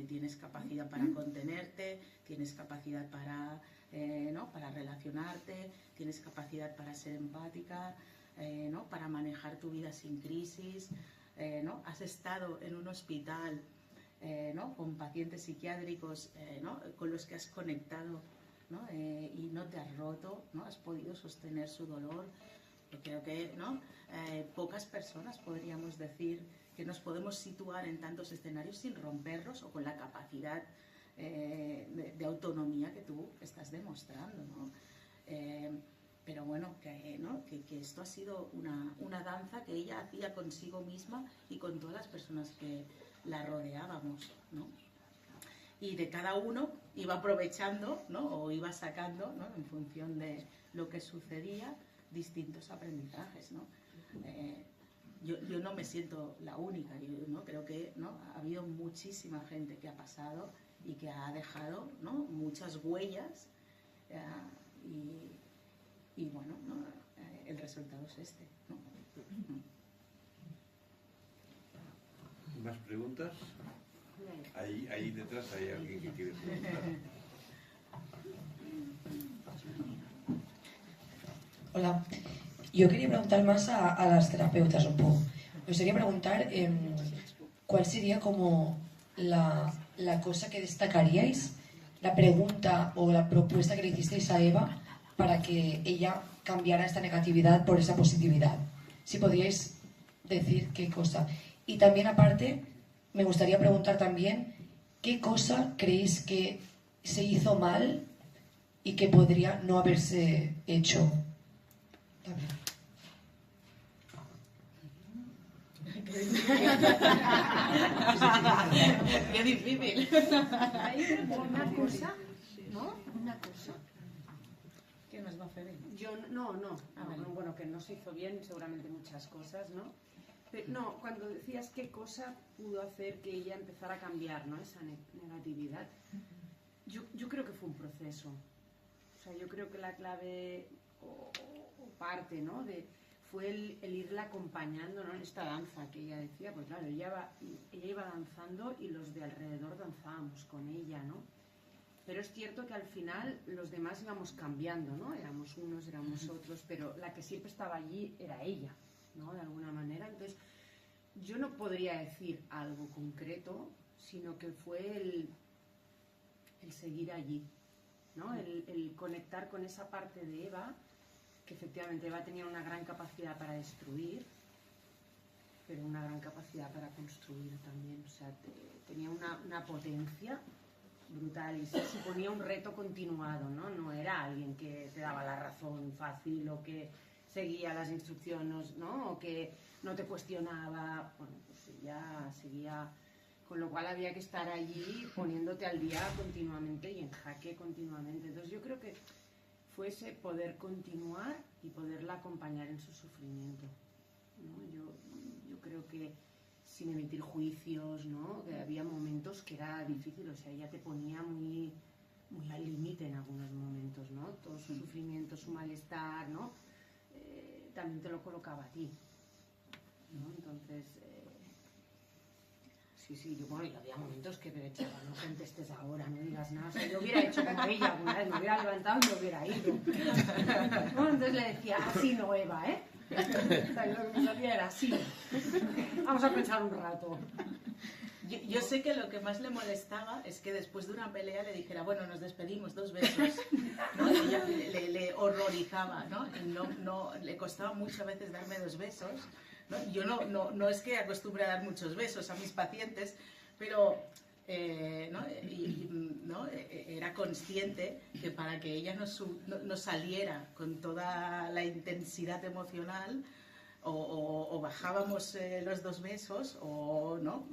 Tienes capacidad para contenerte, tienes capacidad para, ¿no?, para relacionarte, tienes capacidad para ser empática, ¿no?, para manejar tu vida sin crisis, ¿no? Has estado en un hospital, ¿no?, con pacientes psiquiátricos, ¿no?, con los que has conectado, ¿no?, y no te has roto, ¿no?, has podido sostener su dolor. Yo creo que, ¿no?, pocas personas podríamos decir que nos podemos situar en tantos escenarios sin romperlos o con la capacidad de autonomía que tú estás demostrando, ¿no? Pero bueno, ¿no?, que esto ha sido una danza que ella hacía consigo misma y con todas las personas que la rodeábamos, ¿no? Y de cada uno iba aprovechando, ¿no?, o iba sacando, ¿no?, en función de lo que sucedía, distintos aprendizajes, ¿no? Yo no me siento la única, yo, ¿no?, creo que, ¿no?, ha habido muchísima gente que ha pasado y que ha dejado, ¿no?, muchas huellas, y bueno, ¿no?, el resultado es este, ¿no? ¿Más preguntas? Ahí detrás hay alguien que quiere preguntar. Hola, yo quería preguntar más a las terapeutas un poco. Me gustaría preguntar cuál sería como la cosa que destacaríais, la pregunta o la propuesta que le hicisteis a Eva para que ella cambiara esta negatividad por esa positividad. Si podríais decir qué cosa. Y también aparte, me gustaría preguntar también qué cosa creéis que se hizo mal y que podría no haberse hecho. También. Qué difícil. Una cosa, ¿no? Una cosa. ¿Qué nos va a hacer? Yo bueno, que no se hizo bien seguramente muchas cosas, ¿no? Pero, no, cuando decías qué cosa pudo hacer que ella empezara a cambiar, ¿no?, esa negatividad, yo creo que fue un proceso. O sea, yo creo que la clave o parte, ¿no?, fue el irla acompañando, ¿no?, en esta danza que ella decía. Pues claro, ella iba danzando y los de alrededor danzábamos con ella, ¿no? Pero es cierto que al final los demás íbamos cambiando, ¿no? Éramos unos, éramos otros, pero la que siempre estaba allí era ella, ¿no?, de alguna manera. Entonces, yo no podría decir algo concreto, sino que fue el seguir allí, ¿no? El conectar con esa parte de Eva, que efectivamente Eva tenía una gran capacidad para destruir, pero una gran capacidad para construir también. O sea, tenía una potencia brutal y se suponía un reto continuado, ¿no? No era alguien que te daba la razón fácil o que seguía las instrucciones, ¿no?, o que no te cuestionaba. Bueno, pues ella seguía con lo cual había que estar allí poniéndote al día continuamente y en jaque continuamente. Entonces yo creo que fuese poder continuar y poderla acompañar en su sufrimiento, ¿no? Yo creo que sin emitir juicios, ¿no? Que había momentos que era difícil, o sea, ella te ponía muy, muy al límite en algunos momentos, ¿no? Todo su sufrimiento, su malestar, ¿no? También te lo colocaba a ti, ¿no? Entonces, sí, yo, bueno, y había momentos que me echaba, no contestes ahora, no digas nada, o sea, yo hubiera hecho como ella, alguna vez me hubiera levantado y me hubiera ido. Bueno, entonces le decía, así no, Eva, ¿eh? O sea, lo que me salía era así. Vamos a pensar un rato. Yo sé que lo que más le molestaba es que después de una pelea le dijera, bueno, nos despedimos, 2 besos, ¿no? Y ella le horrorizaba, ¿no? Y no, le costaba muchas veces darme 2 besos, ¿no? Yo no es que acostumbre a dar muchos besos a mis pacientes, pero ¿no? Era consciente que para que ella no saliera con toda la intensidad emocional, o bajábamos los 2 besos, o no,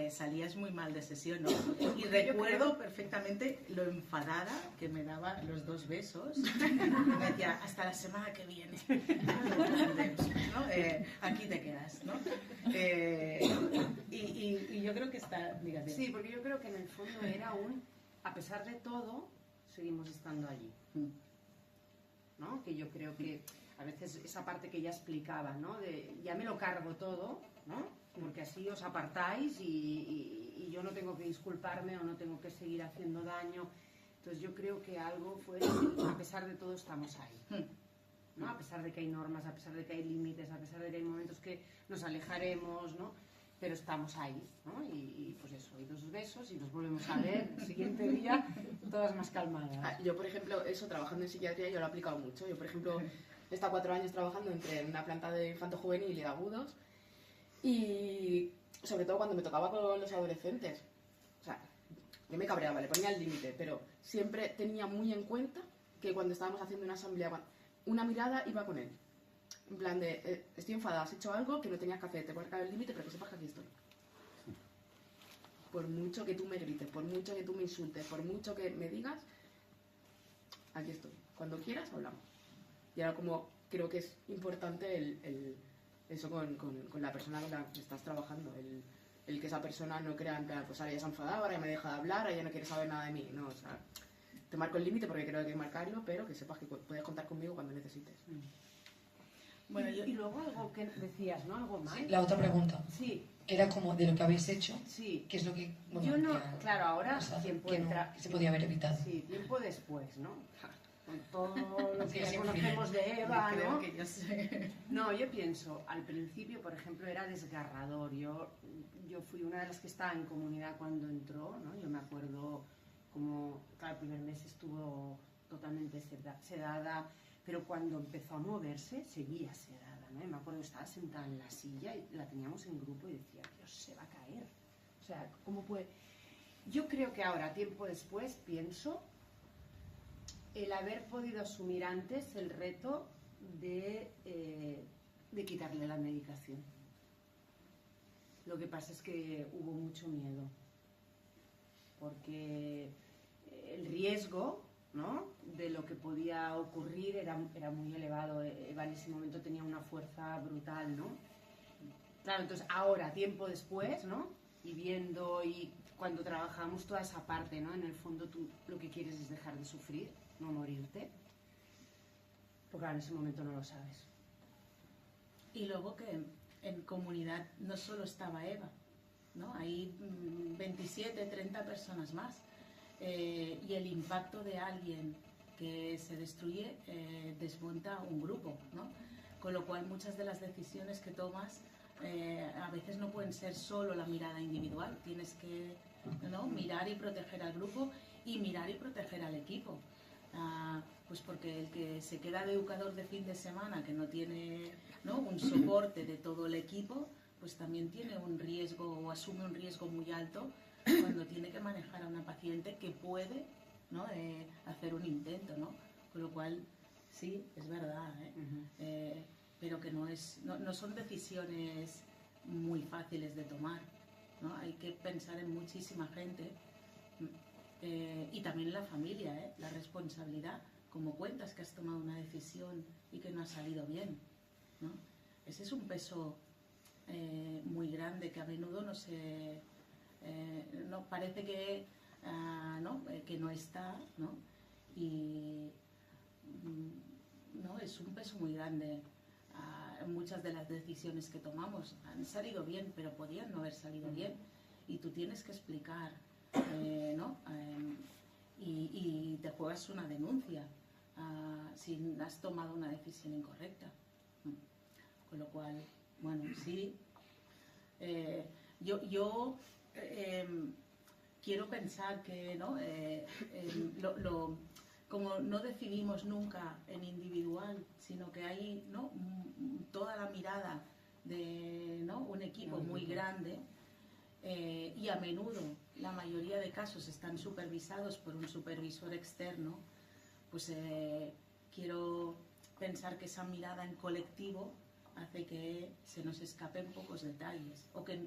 salías muy mal de sesión, ¿no? Y recuerdo perfectamente lo enfadada que me daba los 2 besos. Me decía, hasta la semana que viene, ¿no? Aquí te quedas, ¿no? Y yo creo que está, dígate. Sí, porque yo creo que en el fondo era a pesar de todo, seguimos estando allí, ¿no? Que yo creo que a veces esa parte que ella explicaba, ¿no? De ya me lo cargo todo, ¿no? Porque así os apartáis y yo no tengo que disculparme o no tengo que seguir haciendo daño. Entonces yo creo que algo fue, a pesar de todo estamos ahí, ¿no? A pesar de que hay normas, a pesar de que hay límites, a pesar de que hay momentos que nos alejaremos, ¿no? Pero estamos ahí, ¿no? Y pues eso, y 2 besos y nos volvemos a ver el siguiente día, todas más calmadas. Yo, por ejemplo, eso, trabajando en psiquiatría, yo lo he aplicado mucho. Yo, por ejemplo, he estado 4 años trabajando en una planta de infanto juvenil y de agudos. Y sobre todo cuando me tocaba con los adolescentes. O sea, yo me cabreaba, le ponía el límite, pero siempre tenía muy en cuenta que cuando estábamos haciendo una asamblea, una mirada iba con él. En plan de, estoy enfadada, has hecho algo que no tenías que hacer, te voy a marcar el límite, pero que sepas que aquí estoy. Por mucho que tú me grites, por mucho que tú me insultes, por mucho que me digas, aquí estoy. Cuando quieras, hablamos. Y ahora como creo que es importante eso con la persona con la que estás trabajando, el que esa persona no crea en plan, pues ahora ya se ha enfadado, ahora ya me deja de hablar, ahora ya no quiere saber nada de mí. No, o sea, te marco el límite porque creo que hay que marcarlo, pero que sepas que puedes contar conmigo cuando necesites. Bueno, y luego algo que decías, ¿no? Algo más. Sí, la otra pregunta. Sí. Era como de lo que habéis hecho, Sí. ¿qué es lo que... Bueno, Yo no, ya, claro, ahora o sea, tiempo que no- entra- que se podía haber evitado. Sí, tiempo después, ¿no? Con todo lo Sí, que sí, conocemos de Eva, Yo creo ¿no? que yo sé. No, yo pienso, al principio, por ejemplo, era desgarrador. Yo fui una de las que estaba en comunidad cuando entró, ¿no? Yo me acuerdo como, claro, el primer mes estuvo totalmente sedada, pero cuando empezó a moverse, seguía sedada, ¿no? Y me acuerdo, estaba sentada en la silla y la teníamos en grupo y decía, Dios, se va a caer. O sea, ¿cómo puede...? Yo creo que ahora, tiempo después, pienso el haber podido asumir antes el reto de quitarle la medicación. Lo que pasa es que hubo mucho miedo, porque el riesgo, ¿no?, de lo que podía ocurrir era muy elevado. Eva en ese momento tenía una fuerza brutal, ¿no? Claro, entonces ahora, tiempo después, ¿no?, y viendo y cuando trabajamos toda esa parte, ¿no?, en el fondo tú lo que quieres es dejar de sufrir, no morirte, porque ahora en ese momento no lo sabes. Y luego que en comunidad no solo estaba Eva, ¿no? Hay 27, 30 personas más. Y el impacto de alguien que se destruye desmonta un grupo, ¿no? Con lo cual muchas de las decisiones que tomas a veces no pueden ser solo la mirada individual, tienes que, ¿no?, mirar y proteger al grupo y mirar y proteger al equipo. Pues porque el que se queda de educador de fin de semana, que no tiene, ¿no?, un soporte de todo el equipo, pues también tiene un riesgo o asume un riesgo muy alto cuando tiene que manejar a una paciente que puede, ¿no?, hacer un intento, ¿no? Con lo cual, sí, es verdad, pero que no son decisiones muy fáciles de tomar, ¿no? Hay que pensar en muchísima gente y también en la familia, la responsabilidad, como cuentas que has tomado una decisión y que no ha salido bien, ¿no? Ese es un peso muy grande que a menudo no se... no, parece que, ¿no? Que no está, ¿no? Y ¿no? Es un peso muy grande. Muchas de las decisiones que tomamos han salido bien, pero podían no haber salido bien. Y tú tienes que explicar, ¿no? Y te juegas una denuncia si has tomado una decisión incorrecta. Con lo cual, bueno, sí. Yo quiero pensar que, ¿no? Como no decidimos nunca en individual, sino que hay, ¿no? Toda la mirada de, ¿no? Un equipo muy grande, y a menudo la mayoría de casos están supervisados por un supervisor externo, pues quiero pensar que esa mirada en colectivo hace que se nos escapen pocos detalles, o que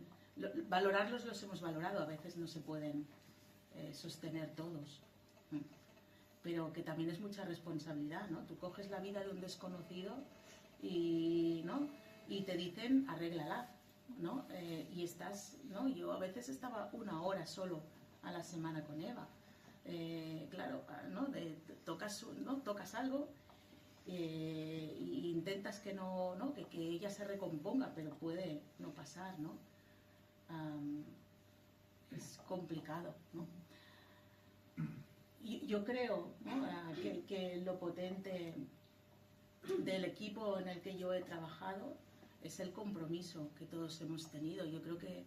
valorarlos los hemos valorado, a veces no se pueden sostener todos. Pero que también es mucha responsabilidad, ¿no? Tú coges la vida de un desconocido y, ¿no? Y te dicen, arréglala, ¿no? Y estás, ¿no? Yo a veces estaba 1 hora solo a la semana con Eva. Claro, ¿no? Tocas algo e intentas que no, ¿no? Que ella se recomponga, pero puede no pasar, ¿no? Es complicado, ¿no? Yo creo, ¿no? que lo potente del equipo en el que yo he trabajado es el compromiso que todos hemos tenido. Yo creo que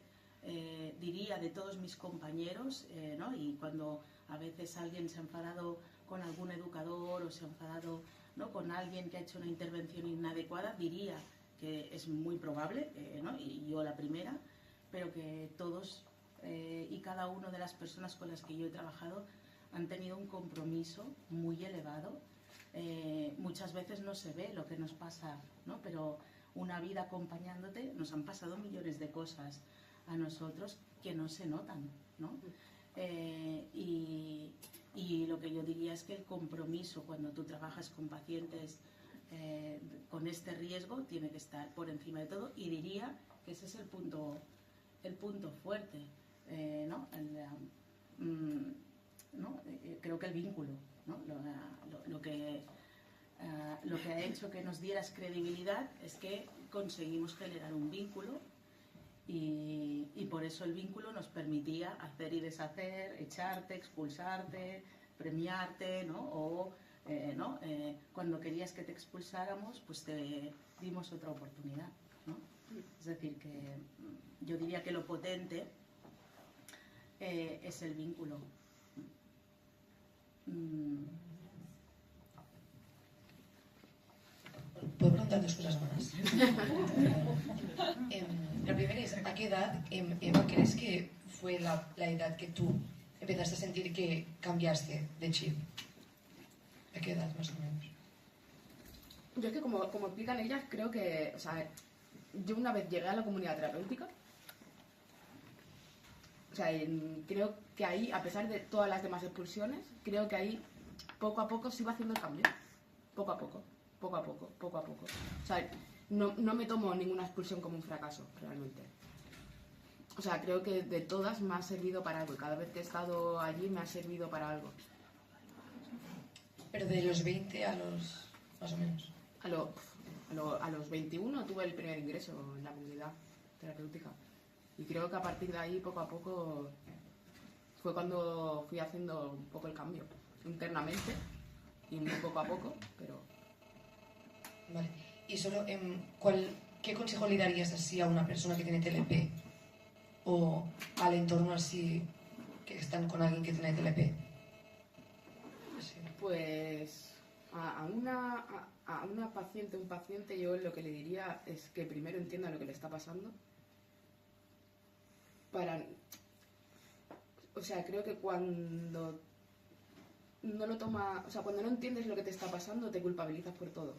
diría de todos mis compañeros, ¿no? Y cuando a veces alguien se ha enfadado con algún educador o se ha enfadado, ¿no? Con alguien que ha hecho una intervención inadecuada, diría que es muy probable, ¿no? Y yo la primera, pero que todos y cada una de las personas con las que yo he trabajado han tenido un compromiso muy elevado. Muchas veces no se ve lo que nos pasa, ¿no? Pero una vida acompañándote, nos han pasado millones de cosas a nosotros que no se notan, ¿no? Y lo que yo diría es que el compromiso cuando tú trabajas con pacientes con este riesgo tiene que estar por encima de todo, y diría que ese es el punto fuerte, ¿no? ¿No? Creo que el vínculo, ¿no? Lo que ha hecho que nos dieras credibilidad es que conseguimos generar un vínculo, y por eso el vínculo nos permitía hacer y deshacer, echarte, expulsarte, premiarte, ¿no? O ¿no? Cuando querías que te expulsáramos, pues te dimos otra oportunidad, ¿no? Es decir, que yo diría que lo potente es el vínculo. Puedo preguntar 2 cosas más. La primera es, ¿a qué edad, Eva, crees que fue la edad que tú empezaste a sentir que cambiaste de chip? ¿A qué edad, más o menos? Yo es que, como explican ellas, creo que, o sea, yo una vez llegué a la comunidad terapéutica, o sea, creo que ahí, a pesar de todas las demás expulsiones, creo que ahí poco a poco se iba haciendo el cambio. Poco a poco. O sea, no me tomo ninguna expulsión como un fracaso, realmente. O sea, creo que de todas me ha servido para algo, y cada vez que he estado allí me ha servido para algo. Pero de los 20 a los... más o menos. A los 21 tuve el primer ingreso en la comunidad terapéutica. Y creo que a partir de ahí, poco a poco, fue cuando fui haciendo un poco el cambio. Internamente, y muy poco a poco, pero... Vale. Y solo, ¿qué consejo le darías así a una persona que tiene TLP? O al entorno así, que están con alguien que tiene TLP. Sí. Pues a una paciente, un paciente, yo lo que le diría es que primero entienda lo que le está pasando. O sea, creo que cuando no lo toma, o sea, cuando no entiendes lo que te está pasando, te culpabilizas por todo.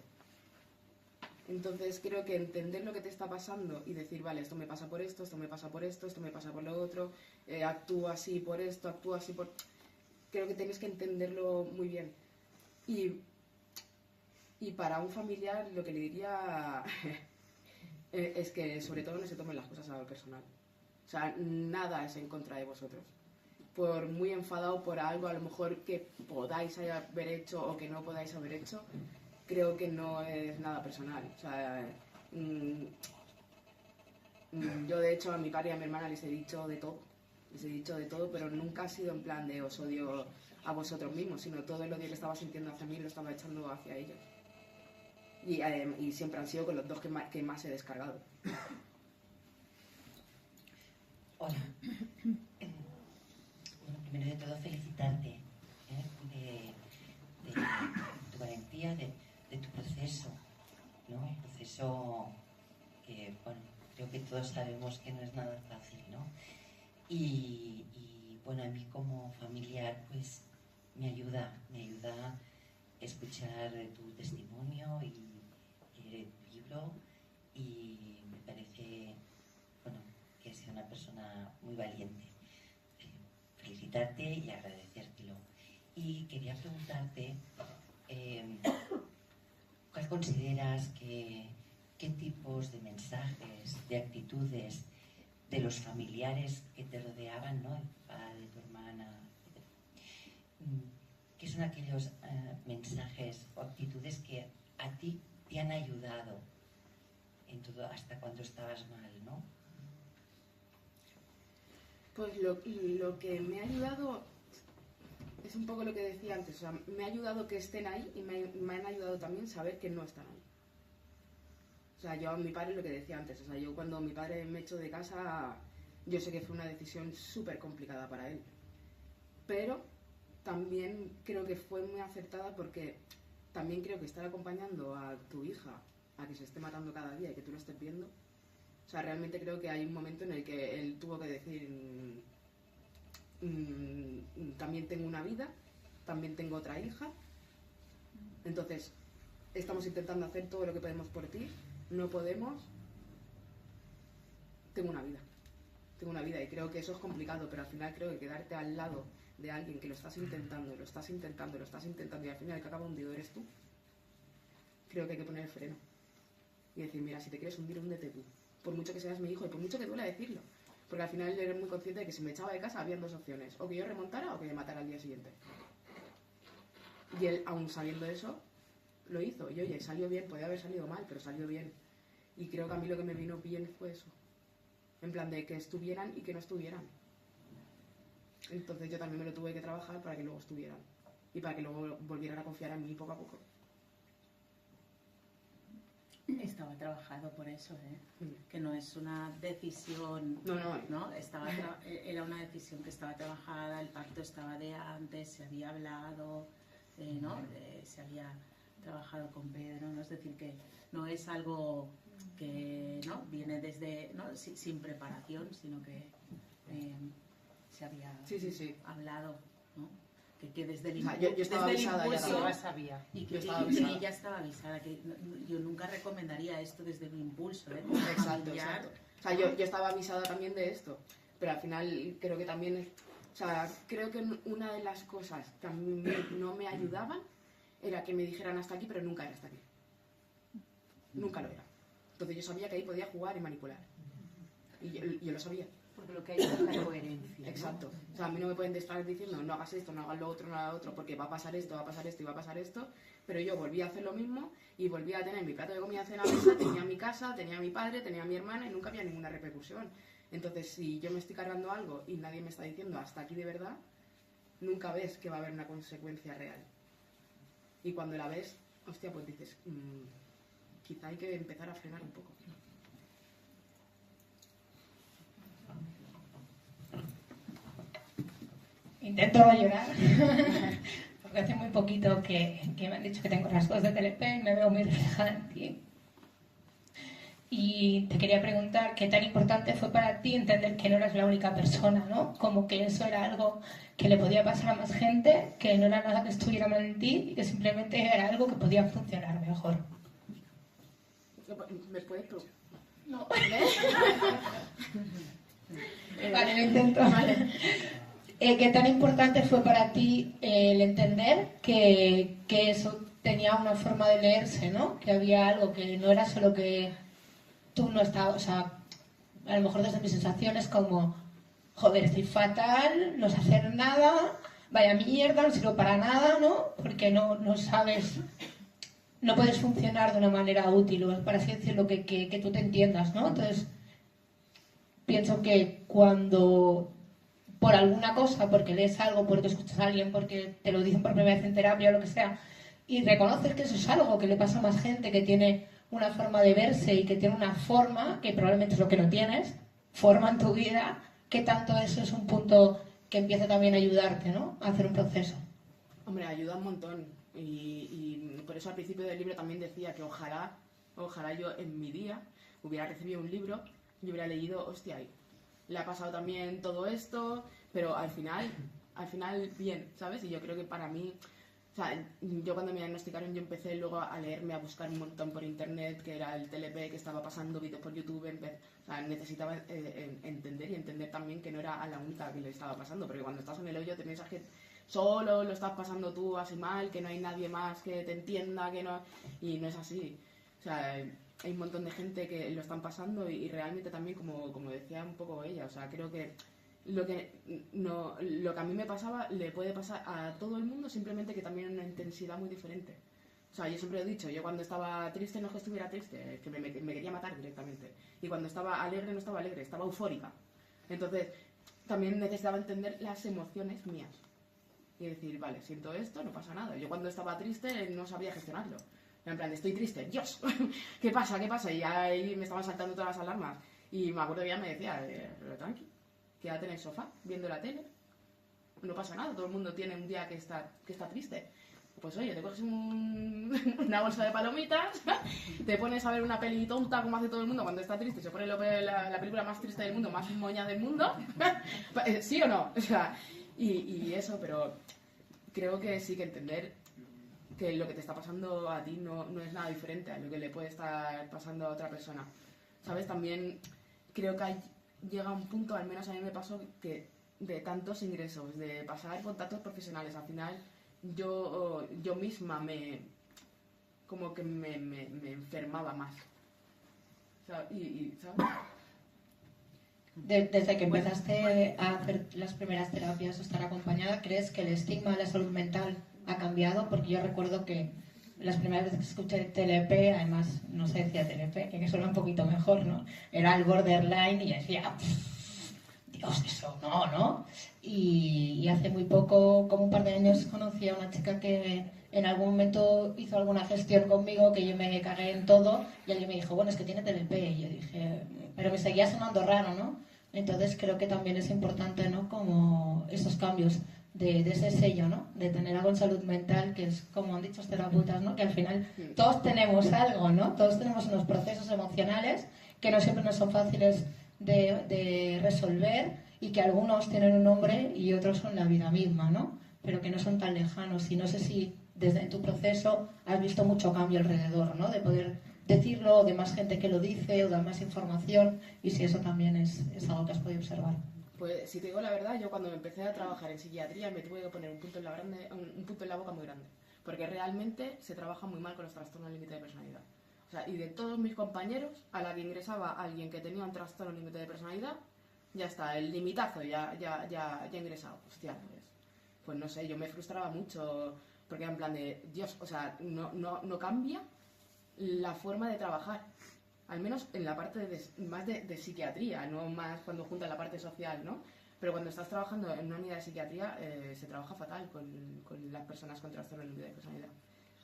Entonces creo que entender lo que te está pasando y decir, vale, esto me pasa por esto, esto me pasa por esto, esto me pasa por lo otro, actúo así por esto, actúo así por... Creo que tienes que entenderlo muy bien. Y para un familiar lo que le diría es que sobre todo no se tomen las cosas a lo personal. O sea, nada es en contra de vosotros. Por muy enfadado por algo a lo mejor que podáis haber hecho o que no podáis haber hecho, creo que no es nada personal. O sea, yo de hecho a mi padre y a mi hermana les he dicho de todo. Les he dicho de todo, pero nunca ha sido en plan de os odio a vosotros mismos, sino todo el odio que estaba sintiendo hacia mí lo estaba echando hacia ellos. Y siempre han sido con los dos que más he descargado. Hola. Bueno, primero de todo felicitarte de tu valentía, de tu proceso, ¿no? Un proceso que, bueno, creo que todos sabemos que no es nada fácil, ¿no? Y bueno, a mí como familiar, pues me ayuda escuchar tu testimonio y leer tu libro, y me parece, bueno, que eres una persona muy valiente. Felicitarte y agradecértelo. Y quería preguntarte, ¿cuál consideras qué tipos de mensajes, de actitudes de los familiares que te rodeaban, ¿no? El padre, tu hermana, etc. ¿Qué son aquellos mensajes o actitudes que a ti te han ayudado en todo, hasta cuando estabas mal, ¿no? Pues lo que me ha ayudado es un poco lo que decía antes. O sea, me ha ayudado que estén ahí y me han ayudado también saber que no están ahí. O sea, yo a mi padre lo que decía antes. O sea, yo cuando mi padre me echó de casa, yo sé que fue una decisión súper complicada para él. Pero también creo que fue muy acertada porque también creo que estar acompañando a tu hija a que se esté matando cada día y que tú lo estés viendo. O sea, realmente creo que hay un momento en el que él tuvo que decir también tengo una vida, también tengo otra hija, entonces estamos intentando hacer todo lo que podemos por ti, no podemos, tengo una vida y creo que eso es complicado, pero al final creo que quedarte al lado de alguien que lo estás intentando y al final el que acaba hundido eres tú, creo que hay que poner el freno y decir, mira, si te quieres hundir, húndete tú, por mucho que seas mi hijo y por mucho que duela decirlo, porque al final yo era muy consciente de que si me echaba de casa habían dos opciones, o que yo remontara o que me matara al día siguiente, y él, aún sabiendo eso, lo hizo, y oye, salió bien, podía haber salido mal, pero salió bien, y creo que a mí lo que me vino bien fue eso, en plan de que estuvieran y que no estuvieran. Entonces yo también me lo tuve que trabajar para que luego estuvieran y para que luego volvieran a confiar en mí poco a poco. Estaba trabajado por eso, que no es una decisión, ¿no? Era una decisión que estaba trabajada, el pacto estaba de antes, se había hablado, ¿no? Se había trabajado con Pedro, ¿no? Es decir, que no es algo que, ¿no? Viene desde, ¿no? sin preparación, sino que se había hablado, ¿no? Que desde el, yo estaba desde avisada, el impulso, ya sabía. y que ella estaba avisada, que yo nunca recomendaría esto desde mi impulso, Exacto. O sea, yo estaba avisada también de esto, pero al final creo que también, o sea, creo que una de las cosas que a mí no me ayudaban era que me dijeran hasta aquí, pero nunca era hasta aquí. Nunca lo era. Entonces yo sabía que ahí podía jugar y manipular. Y yo lo sabía. Porque lo que hay es la coherencia, ¿no? Exacto. O sea, a mí no me pueden estar diciendo no hagas esto, no hagas lo otro, no hagas lo otro, porque va a pasar esto, va a pasar esto y va a pasar esto, pero yo volví a hacer lo mismo y volví a tener mi plato de comida en la mesa, tenía mi casa, tenía mi padre, tenía mi hermana y nunca había ninguna repercusión. Entonces, si yo me estoy cargando algo y nadie me está diciendo hasta aquí de verdad, nunca ves que va a haber una consecuencia real. Y cuando la ves, hostia, pues dices, quizá hay que empezar a frenar un poco. Intento no llorar, porque hace muy poquito que me han dicho que tengo rasgos de TLP y me veo muy reflejada en ti. Y te quería preguntar qué tan importante fue para ti entender que no eras la única persona, ¿no? Como que eso era algo que le podía pasar a más gente, que no era nada que estuviera mal en ti y que simplemente era algo que podía funcionar mejor. ¿Me puedes No. Eh, Vale, lo intento. Vale. ¿Qué tan importante fue para ti el entender que eso tenía una forma de leerse, ¿no? Que había algo que no era solo que tú no estabas, o sea, a lo mejor desde mis sensaciones como, joder, estoy fatal, no sé hacer nada, vaya mierda, no sirvo para nada, ¿no? Porque no sabes, no puedes funcionar de una manera útil, o para así decirlo, que tú te entiendas, ¿no? Entonces, pienso que cuando por alguna cosa, porque lees algo, porque escuchas a alguien, porque te lo dicen por primera vez en terapia o lo que sea, y reconoces que eso es algo que le pasa a más gente, que tiene una forma de verse y que tiene una forma, que probablemente es lo que no tienes, forma en tu vida, que tanto eso es un punto que empieza también a ayudarte, ¿no? A hacer un proceso. Hombre, ayuda un montón. Y por eso al principio del libro también decía que ojalá yo en mi día hubiera recibido un libro y hubiera leído, hostia, le ha pasado también todo esto, pero al final bien, ¿sabes? Y yo creo que para mí, o sea, yo cuando me diagnosticaron yo empecé luego a leerme, a buscar un montón por internet, que era el TLP, que estaba pasando vídeos por YouTube, o sea, necesitaba entender también que no era a la única que le estaba pasando, porque cuando estás en el hoyo te piensas que solo lo estás pasando tú así mal, que no hay nadie más que te entienda, que no, y no es así. O sea, hay un montón de gente que lo están pasando y realmente también, como decía un poco ella, o sea, creo que lo que a mí me pasaba le puede pasar a todo el mundo, simplemente que también en una intensidad muy diferente. O sea, yo siempre he dicho, yo cuando estaba triste no es que estuviera triste, es que me quería matar directamente. Y cuando estaba alegre no estaba alegre, estaba eufórica. Entonces, también necesitaba entender las emociones mías. Y decir, vale, siento esto, no pasa nada. Yo cuando estaba triste no sabía gestionarlo. En plan, estoy triste, Dios, ¿qué pasa? ¿Qué pasa? Y ahí me estaban saltando todas las alarmas. Y me acuerdo que ella me decía, pero tranqui, quédate en el sofá, viendo la tele. No pasa nada, todo el mundo tiene un día que está triste. Pues oye, te coges una bolsa de palomitas, te pones a ver una peli tonta como hace todo el mundo cuando está triste, se pone la película más triste del mundo, más moña del mundo. ¿Sí o no? O sea, y eso, pero creo que sí que entender que lo que te está pasando a ti no es nada diferente a lo que le puede estar pasando a otra persona. ¿Sabes? También creo que llega un punto, al menos a mí me pasó, que de tantos ingresos, de pasar contactos profesionales, al final yo misma me enfermaba más. ¿Sabes? ¿sabes? Desde que empezaste a hacer las primeras terapias o estar acompañada, ¿crees que el estigma de la salud mental ha cambiado? Porque yo recuerdo que las primeras veces que escuché TLP, además no se decía TLP, que suena un poquito mejor, ¿no? Era el borderline y decía, Dios, eso no. Y hace muy poco, como un par de años, conocí a una chica que en algún momento hizo alguna gestión conmigo, que yo me cagué en todo, y alguien me dijo, bueno, es que tiene TLP. Y yo dije, pero me seguía sonando raro, ¿no? Entonces creo que también es importante, ¿no? Como esos cambios de ese sello, ¿no? De tener algo en salud mental, que es, como han dicho los terapeutas, ¿no? Que al final todos tenemos algo, ¿no? Todos tenemos unos procesos emocionales que no siempre nos son fáciles de resolver y que algunos tienen un nombre y otros son la vida misma, ¿no? Pero que no son tan lejanos. Y no sé si desde tu proceso has visto mucho cambio alrededor, ¿no? De poder decirlo, de más gente que lo dice o de más información, y si eso también es algo que has podido observar. Pues si te digo la verdad, yo cuando empecé a trabajar en psiquiatría me tuve que poner un punto en la boca muy grande, porque realmente se trabaja muy mal con los trastornos límite de personalidad. O sea, y de todos mis compañeros, a la que ingresaba alguien que tenía un trastorno límite de personalidad, ya está, el limitazo ya ingresado. Hostia, pues no sé, yo me frustraba mucho, porque era en plan de, Dios, o sea, no cambia la forma de trabajar, al menos en la parte más de psiquiatría, no más cuando juntas la parte social, ¿no? Pero cuando estás trabajando en una unidad de psiquiatría se trabaja fatal con las personas con trastorno límite de personalidad.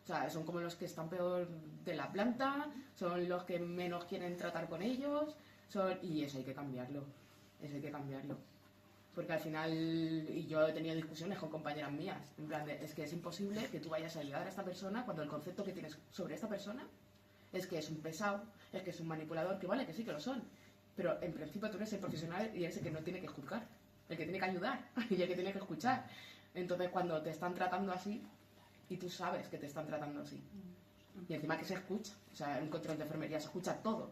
O sea, son como los que están peor de la planta, son los que menos quieren tratar con ellos, y eso hay que cambiarlo, Porque al final, y yo he tenido discusiones con compañeras mías, en plan de, es que es imposible que tú vayas a ayudar a esta persona cuando el concepto que tienes sobre esta persona es que es un pesado, es que es un manipulador, que vale, que sí que lo son, pero en principio tú eres el profesional y eres el que no tiene que juzgar, el que tiene que ayudar y el que tiene que escuchar. Entonces cuando te están tratando así y tú sabes que te están tratando así Y encima que se escucha, o sea, en un control de enfermería se escucha todo.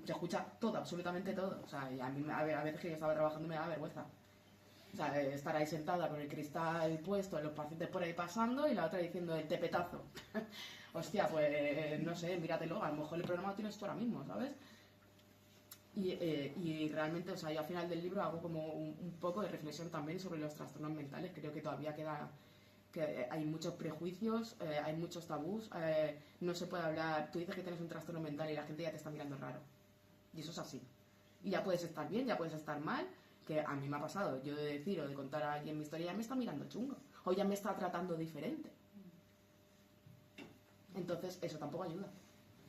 Se escucha todo, absolutamente todo. O sea, y a mí a veces que yo estaba trabajando me da vergüenza. O sea, estar ahí sentada con el cristal puesto, los pacientes por ahí pasando y la otra diciendo el tepetazo. Hostia, pues no sé, míratelo, a lo mejor el problema lo tienes tú ahora mismo, ¿sabes? Y realmente, o sea, yo al final del libro hago como un poco de reflexión también sobre los trastornos mentales. Creo que todavía que hay muchos prejuicios, hay muchos tabús, no se puede hablar. Tú dices que tienes un trastorno mental y la gente ya te está mirando raro. Y eso es así. Y ya puedes estar bien, ya puedes estar mal, que a mí me ha pasado. Yo de decir o de contar a alguien mi historia ya me está mirando chungo, o ya me está tratando diferente. Entonces, eso tampoco ayuda.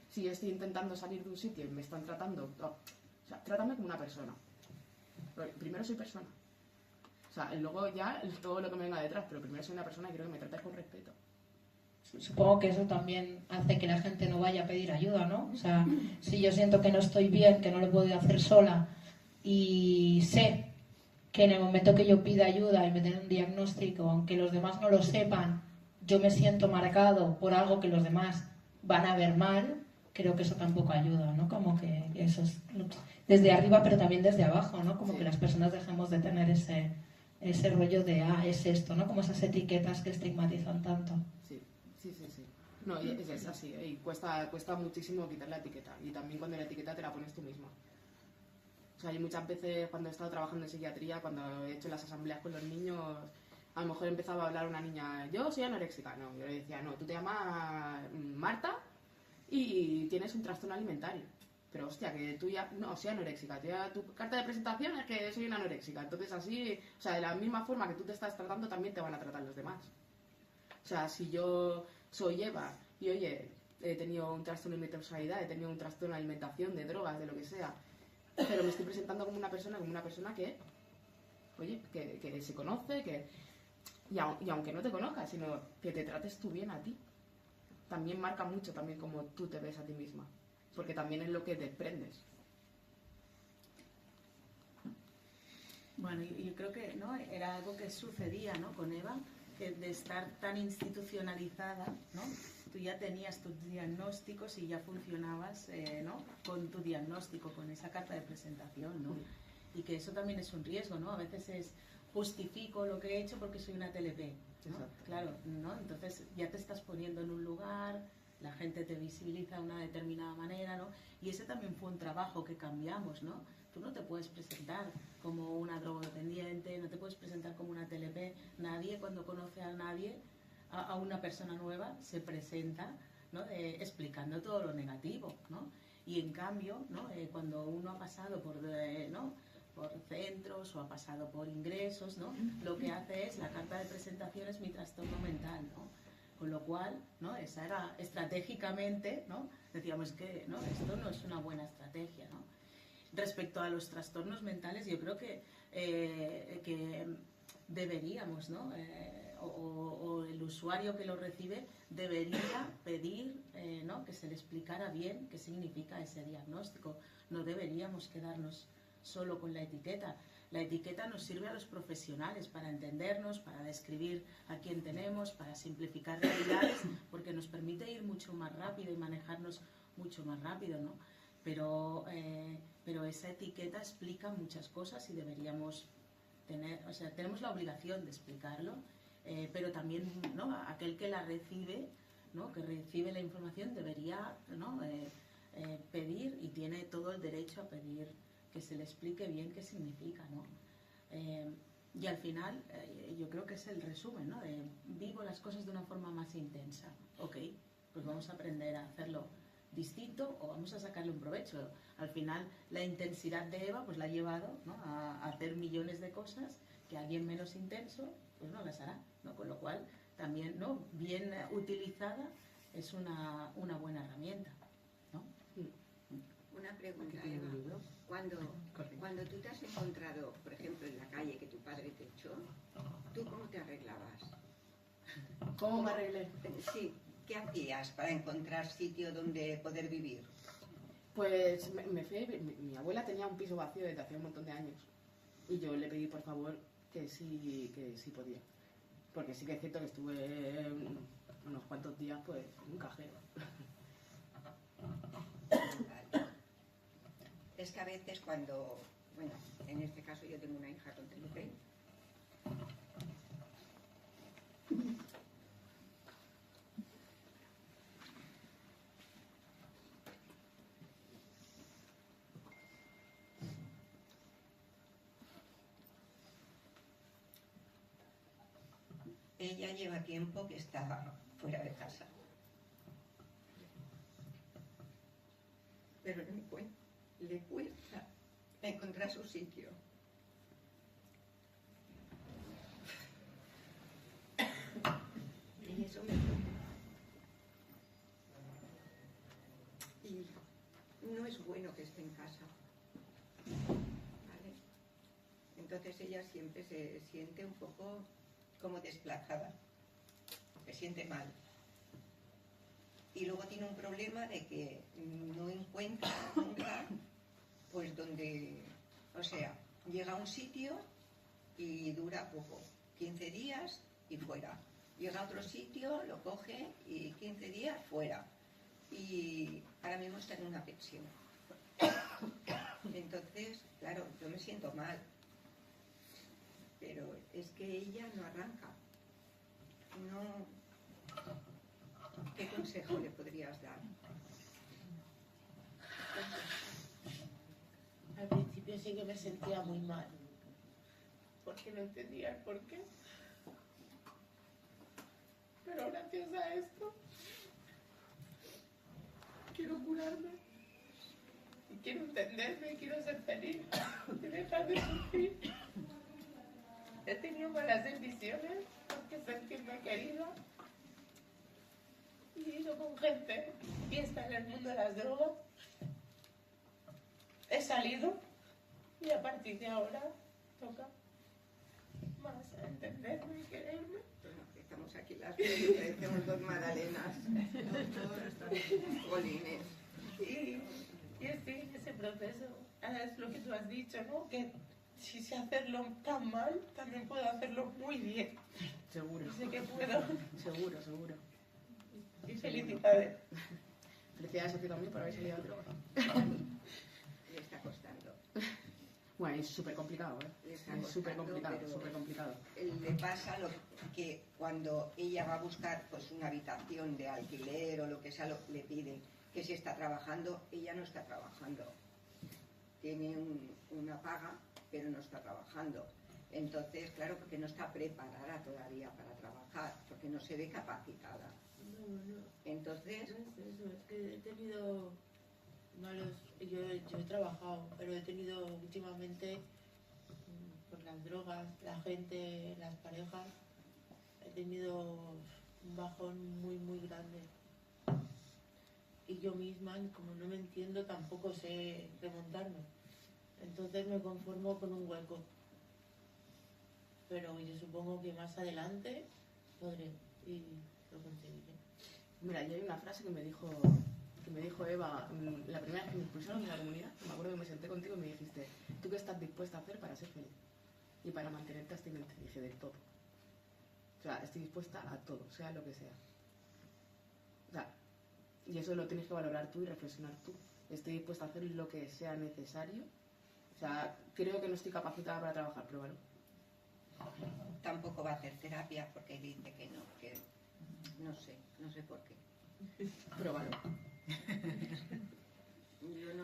Si yo estoy intentando salir de un sitio y me están tratando... o sea, trátame como una persona. Primero soy persona. O sea, luego ya todo lo que me venga detrás, pero primero soy una persona y quiero que me trates con respeto. Supongo que eso también hace que la gente no vaya a pedir ayuda, ¿no? O sea, si yo siento que no estoy bien, que no lo puedo hacer sola y sé que en el momento que yo pida ayuda y me den un diagnóstico, aunque los demás no lo sepan, yo me siento marcado por algo que los demás van a ver mal, creo que eso tampoco ayuda, ¿no? Como que eso es desde arriba, pero también desde abajo, ¿no? Como que las personas dejemos de tener ese rollo de, es esto, ¿no? Como esas etiquetas que estigmatizan tanto. Sí. No, es así, y cuesta muchísimo quitar la etiqueta. Y también cuando la etiqueta te la pones tú misma. O sea, hay muchas veces cuando he estado trabajando en psiquiatría, cuando he hecho las asambleas con los niños, a lo mejor empezaba a hablar una niña, yo soy anoréxica. No, yo le decía, no, tú te llamas Marta y tienes un trastorno alimentario. Pero hostia, que tú ya, no, soy anoréxica, tu carta de presentación es que soy una anoréxica. Entonces así, o sea, de la misma forma que tú te estás tratando, también te van a tratar los demás. O sea, si yo soy Eva y, oye, he tenido un trastorno de hipersexualidad, he tenido un trastorno de alimentación, de drogas, de lo que sea, pero me estoy presentando como una persona que, oye, que se conoce, y aunque no te conozcas, sino que te trates tú bien a ti, también marca mucho también cómo tú te ves a ti misma, porque también es lo que desprendes. Bueno, yo creo que no era algo que sucedía, ¿no? Con Eva, que de estar tan institucionalizada, ¿no? Tú ya tenías tus diagnósticos y ya funcionabas, ¿no? Con tu diagnóstico, con esa carta de presentación, ¿no? Y que eso también es un riesgo, ¿no? A veces es justifico lo que he hecho porque soy una TLP, ¿no? Claro, ¿no? Entonces ya te estás poniendo en un lugar, la gente te visibiliza de una determinada manera, ¿no? Y ese también fue un trabajo que cambiamos, ¿no? Tú no te puedes presentar como una drogodependiente, no te puedes presentar como una TLP. Nadie, cuando conoce a nadie, a una persona nueva, se presenta, ¿no? Explicando todo lo negativo, ¿no? Y en cambio, ¿no? Cuando uno ha pasado por, ¿no? por centros o ha pasado por ingresos, ¿no? Lo que hace es, la carta de presentación es mi trastorno mental, ¿no? Con lo cual, ¿no? Esa era estratégicamente, ¿no? Decíamos que, ¿no? Esto no es una buena estrategia, ¿no? Respecto a los trastornos mentales, yo creo que deberíamos, ¿no? O el usuario que lo recibe debería pedir, ¿no? Que se le explicara bien qué significa ese diagnóstico. No deberíamos quedarnos solo con la etiqueta. La etiqueta nos sirve a los profesionales para entendernos, para describir a quién tenemos, para simplificar realidades, porque nos permite ir mucho más rápido y manejarnos mucho más rápido, ¿no? Pero esa etiqueta explica muchas cosas y deberíamos tener, o sea, tenemos la obligación de explicarlo, pero también, ¿no? Aquel que la recibe, ¿no? Que recibe la información debería, ¿no? Pedir, y tiene todo el derecho a pedir que se le explique bien qué significa, ¿no? Y al final, yo creo que es el resumen, ¿no? Vivo las cosas de una forma más intensa. Ok, pues vamos a aprender a hacerlo distinto o vamos a sacarle un provecho. Al final, la intensidad de Eva pues la ha llevado, ¿no? a hacer millones de cosas que alguien menos intenso pues no las hará, ¿no? Con lo cual, también, ¿no? Bien utilizada es una buena herramienta, ¿no? Una pregunta, Eva. Cuando tú te has encontrado, por ejemplo, en la calle que tu padre te echó, ¿tú cómo te arreglabas? ¿Cómo me arreglé? Sí, ¿qué hacías para encontrar sitio donde poder vivir? Pues me fui, mi abuela tenía un piso vacío desde hace un montón de años y yo le pedí por favor que sí podía, porque sí que es cierto que estuve unos cuantos días, pues, un cajero. Vale. Es que a veces cuando, bueno, en este caso yo tengo una hija con TLP. Ella lleva tiempo que está fuera de casa. Pero le cuesta encontrar su sitio. Y eso me preocupa. Y no es bueno que esté en casa. ¿Vale? Entonces ella siempre se siente un poco como desplazada. Se siente mal. Y luego tiene un problema de que no encuentra nunca, pues donde, o sea, llega a un sitio y dura poco, 15 días y fuera. Llega a otro sitio, lo coge y 15 días fuera. Y ahora mismo está en una pensión. Entonces, claro, yo me siento mal. Pero es que ella no arranca. No. ¿Qué consejo le podrías dar? Al principio sí que me sentía muy mal, porque no entendía el porqué. Pero gracias a esto quiero curarme y quiero entenderme, quiero ser feliz y dejar de sufrir. He tenido malas decisiones porque sentirme querida y he ido con gente que está en el mundo de las drogas. He salido y a partir de ahora toca más entenderme y quererme. Bueno, estamos aquí las dos y parecemos dos magdalenas. Jolines. Y estoy en ese proceso. Ahora es lo que tú has dicho, ¿no? Que si sé hacerlo tan mal, también puedo hacerlo muy bien. Seguro. Y sé que puedo. Seguro, seguro. Y felicidades. Felicidades a ti también por haber salido de droga. Le está costando. Bueno, es súper complicado, ¿eh? Le está Es súper costando, complicado, pero súper complicado. Le pasa lo que cuando ella va a buscar pues una habitación de alquiler o lo que sea, le piden que si está trabajando, ella no está trabajando. Tiene una paga, pero no está trabajando. Entonces, claro, porque no está preparada todavía para trabajar, porque no se ve capacitada. No. Entonces... No es eso, es que he tenido malos... Yo he trabajado, pero he tenido últimamente, por las drogas, la gente, las parejas, he tenido un bajón muy, muy grande. Y yo misma, como no me entiendo, tampoco sé remontarme. Entonces me conformo con un hueco. Pero yo supongo que más adelante podré y lo conseguiré. Mira, y hay una frase que me dijo Eva, la primera vez que me expulsaron de la comunidad, me acuerdo que me senté contigo y me dijiste, ¿tú qué estás dispuesta a hacer para ser feliz? Y para mantenerte abstinente. Dije, de todo. O sea, estoy dispuesta a todo, sea lo que sea. O sea, y eso lo tienes que valorar tú y reflexionar tú. Estoy dispuesta a hacer lo que sea necesario. O sea, creo que no estoy capacitada para trabajar, pero bueno. Tampoco va a hacer terapia porque dice que no, que no sé por qué. Pruébalo.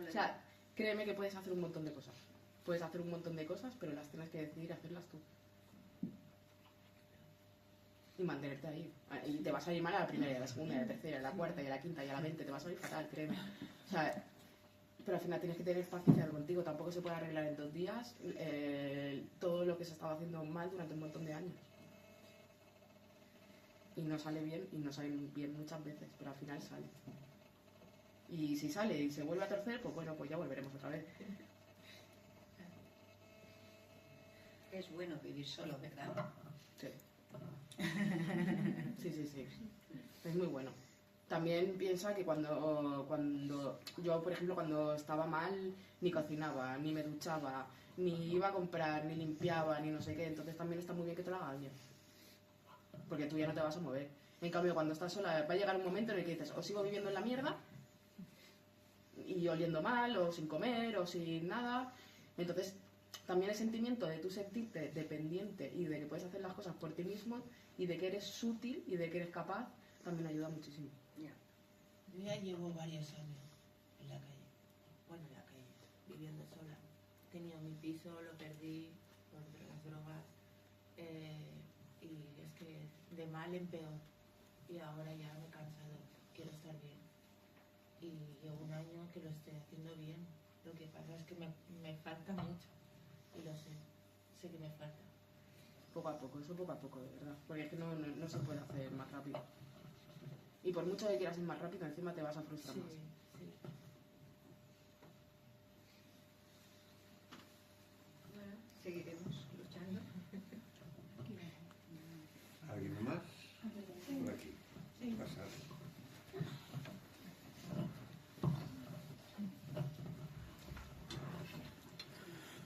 O sea, créeme que puedes hacer un montón de cosas. Puedes hacer un montón de cosas, pero las tienes que decidir hacerlas tú. Y mantenerte ahí. Y te vas a ir mal a la primera, y a la segunda, y a la tercera, y a la cuarta, y a la quinta, y a la 20. Te vas a ir fatal, créeme. O sea, pero al final tienes que tener paciencia contigo. Tampoco se puede arreglar en 2 días todo lo que se estaba haciendo mal durante un montón de años. Y no sale bien, y no sale bien muchas veces, pero al final sale. Y si sale y se vuelve a torcer, pues bueno, pues ya volveremos otra vez. Es bueno vivir solo, ¿verdad? Sí. Sí. Es muy bueno. También piensa que cuando yo, por ejemplo, cuando estaba mal, ni cocinaba, ni me duchaba, ni iba a comprar, ni limpiaba, ni no sé qué. Entonces también está muy bien que te lo haga alguien. porque tú ya no te vas a mover. En cambio, cuando estás sola, va a llegar un momento en el que dices, o sigo viviendo en la mierda, y oliendo mal, o sin comer, o sin nada. Entonces, también el sentimiento de tú sentirte dependiente y de que puedes hacer las cosas por ti mismo, y de que eres útil y de que eres capaz, también ayuda muchísimo. Yo ya llevo varios años en la calle, viviendo sola. He tenido mi piso, lo perdí por las drogas, y es que de mal en peor. Y ahora ya me he cansado, quiero estar bien. Y llevo un año que lo estoy haciendo bien. Lo que pasa es que me falta mucho, y lo sé que me falta. Poco a poco, eso poco a poco, de verdad. Porque es que no se puede hacer más rápido. Y por mucho que quieras ir más rápido, encima te vas a frustrar más. Sí. Bueno, seguiremos luchando. ¿Alguien más? Por aquí. Pasar.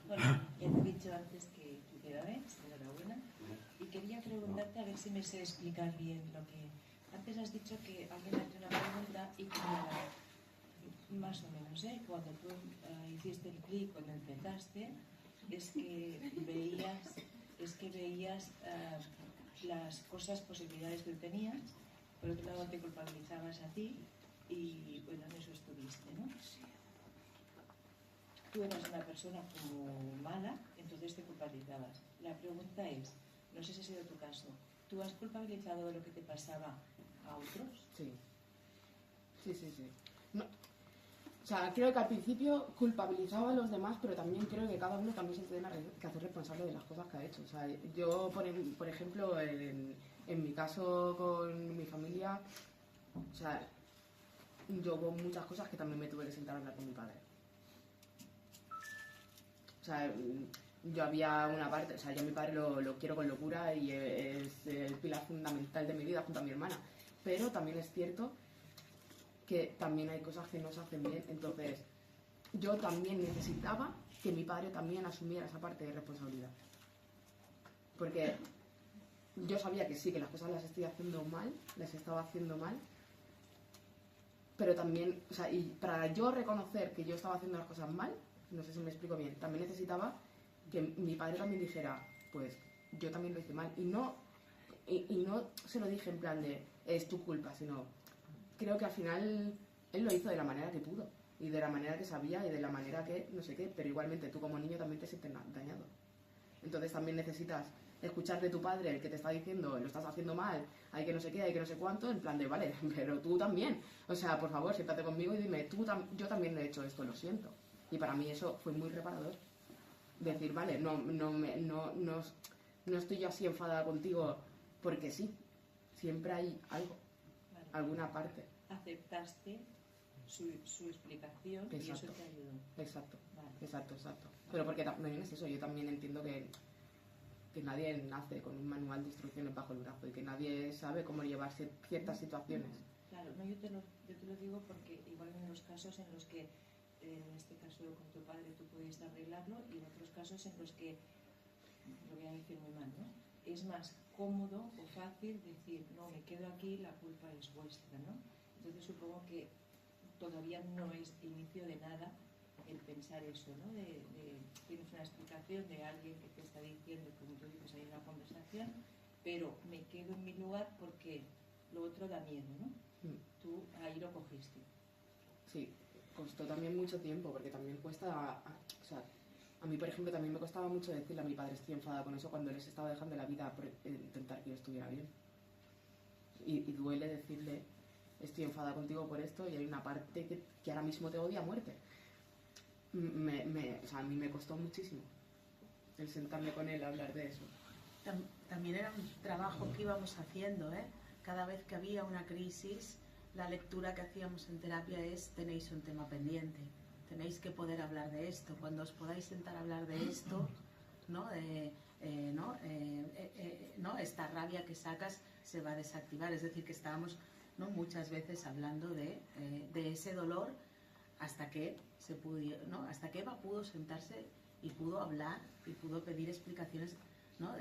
Bueno, ya te he dicho antes que felicidades, enhorabuena. Y quería preguntarte a ver si me sé explicar bien lo que... Antes has dicho que alguien hace una pregunta y que más o menos, cuando tú hiciste el clic, cuando empezaste, es que veías las cosas, posibilidades que tenías, por otro lado te culpabilizabas a ti y bueno, en eso estuviste, ¿no? Tú eras una persona como mala, entonces te culpabilizabas. La pregunta es, no sé si ha sido tu caso, ¿tú has culpabilizado de lo que te pasaba a otros? Sí. No. O sea, creo que al principio culpabilizaba a los demás, pero también creo que cada uno también se tiene que hacer responsable de las cosas que ha hecho. O sea, yo, por ejemplo, en mi caso con mi familia, o sea, yo hubo muchas cosas que también me tuve que sentar a hablar con mi padre. O sea, yo había una parte, o sea, yo a mi padre lo quiero con locura y es el pilar fundamental de mi vida junto a mi hermana. Pero también es cierto que también hay cosas que no se hacen bien, entonces yo también necesitaba que mi padre también asumiera esa parte de responsabilidad. Porque yo sabía que sí, que las cosas las estaba haciendo mal, pero también, o sea, y para yo reconocer que yo estaba haciendo las cosas mal, no sé si me explico bien, también necesitaba que mi padre también dijera, pues yo también lo hice mal, y no se lo dije en plan de es tu culpa, sino creo que al final él lo hizo de la manera que pudo y de la manera que sabía y de la manera que no sé qué, pero igualmente tú como niño también te sientes dañado. Entonces también necesitas escuchar de tu padre el que te está diciendo lo estás haciendo mal, hay que no sé qué, hay que no sé cuánto, en plan de vale, pero tú también, o sea, por favor, siéntate conmigo y dime, yo también he hecho esto, lo siento. Y para mí eso fue muy reparador. Decir, vale, no estoy yo así enfadada contigo porque sí, siempre hay algo, Vale. alguna parte. Aceptaste su explicación. Exacto. Y eso te ayudó. Exacto, Vale. exacto. Pero porque también es eso, yo también entiendo que nadie nace con un manual de instrucciones bajo el brazo y que nadie sabe cómo llevar ciertas situaciones. Claro, no, yo te lo digo porque igual en los casos en los que, en este caso con tu padre tú pudiste arreglarlo, y en otros casos en los que, lo voy a decir muy mal, ¿no? Es más cómodo o fácil decir, no, me quedo aquí, la culpa es vuestra, ¿no? Entonces supongo que todavía no es inicio de nada el pensar eso, ¿no? Tienes una explicación de alguien que te está diciendo, como tú dices, hay una conversación, pero me quedo en mi lugar porque lo otro da miedo, ¿no? Tú ahí lo cogiste. Sí, costó también mucho tiempo, porque también cuesta, o sea, a mí por ejemplo también me costaba mucho decirle a mi padre estoy enfadada con eso cuando les estaba dejando la vida por intentar que yo estuviera bien. Y duele decirle estoy enfadada contigo por esto y hay una parte que ahora mismo te odia a muerte. O sea, a mí me costó muchísimo el sentarme con él a hablar de eso. También era un trabajo que íbamos haciendo, ¿eh? Cada vez que había una crisis, la lectura que hacíamos en terapia es tenéis un tema pendiente, tenéis que poder hablar de esto, cuando os podáis sentar a hablar de esto, ¿no? Esta rabia que sacas se va a desactivar, es decir, que estábamos, ¿no?, muchas veces hablando de ese dolor hasta que hasta que Eva pudo sentarse y pudo hablar y pudo pedir explicaciones ¿no?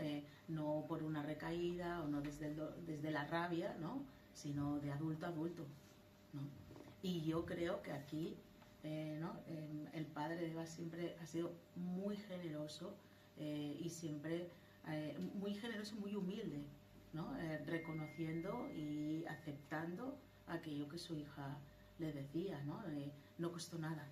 No por una recaída o no desde la rabia, ¿no? Sino de adulto a adulto, ¿no? Y yo creo que aquí, ¿no? El padre de Eva siempre ha sido muy generoso y siempre muy generoso, muy humilde, ¿no? Reconociendo y aceptando aquello que su hija le decía, ¿no? No costó nada,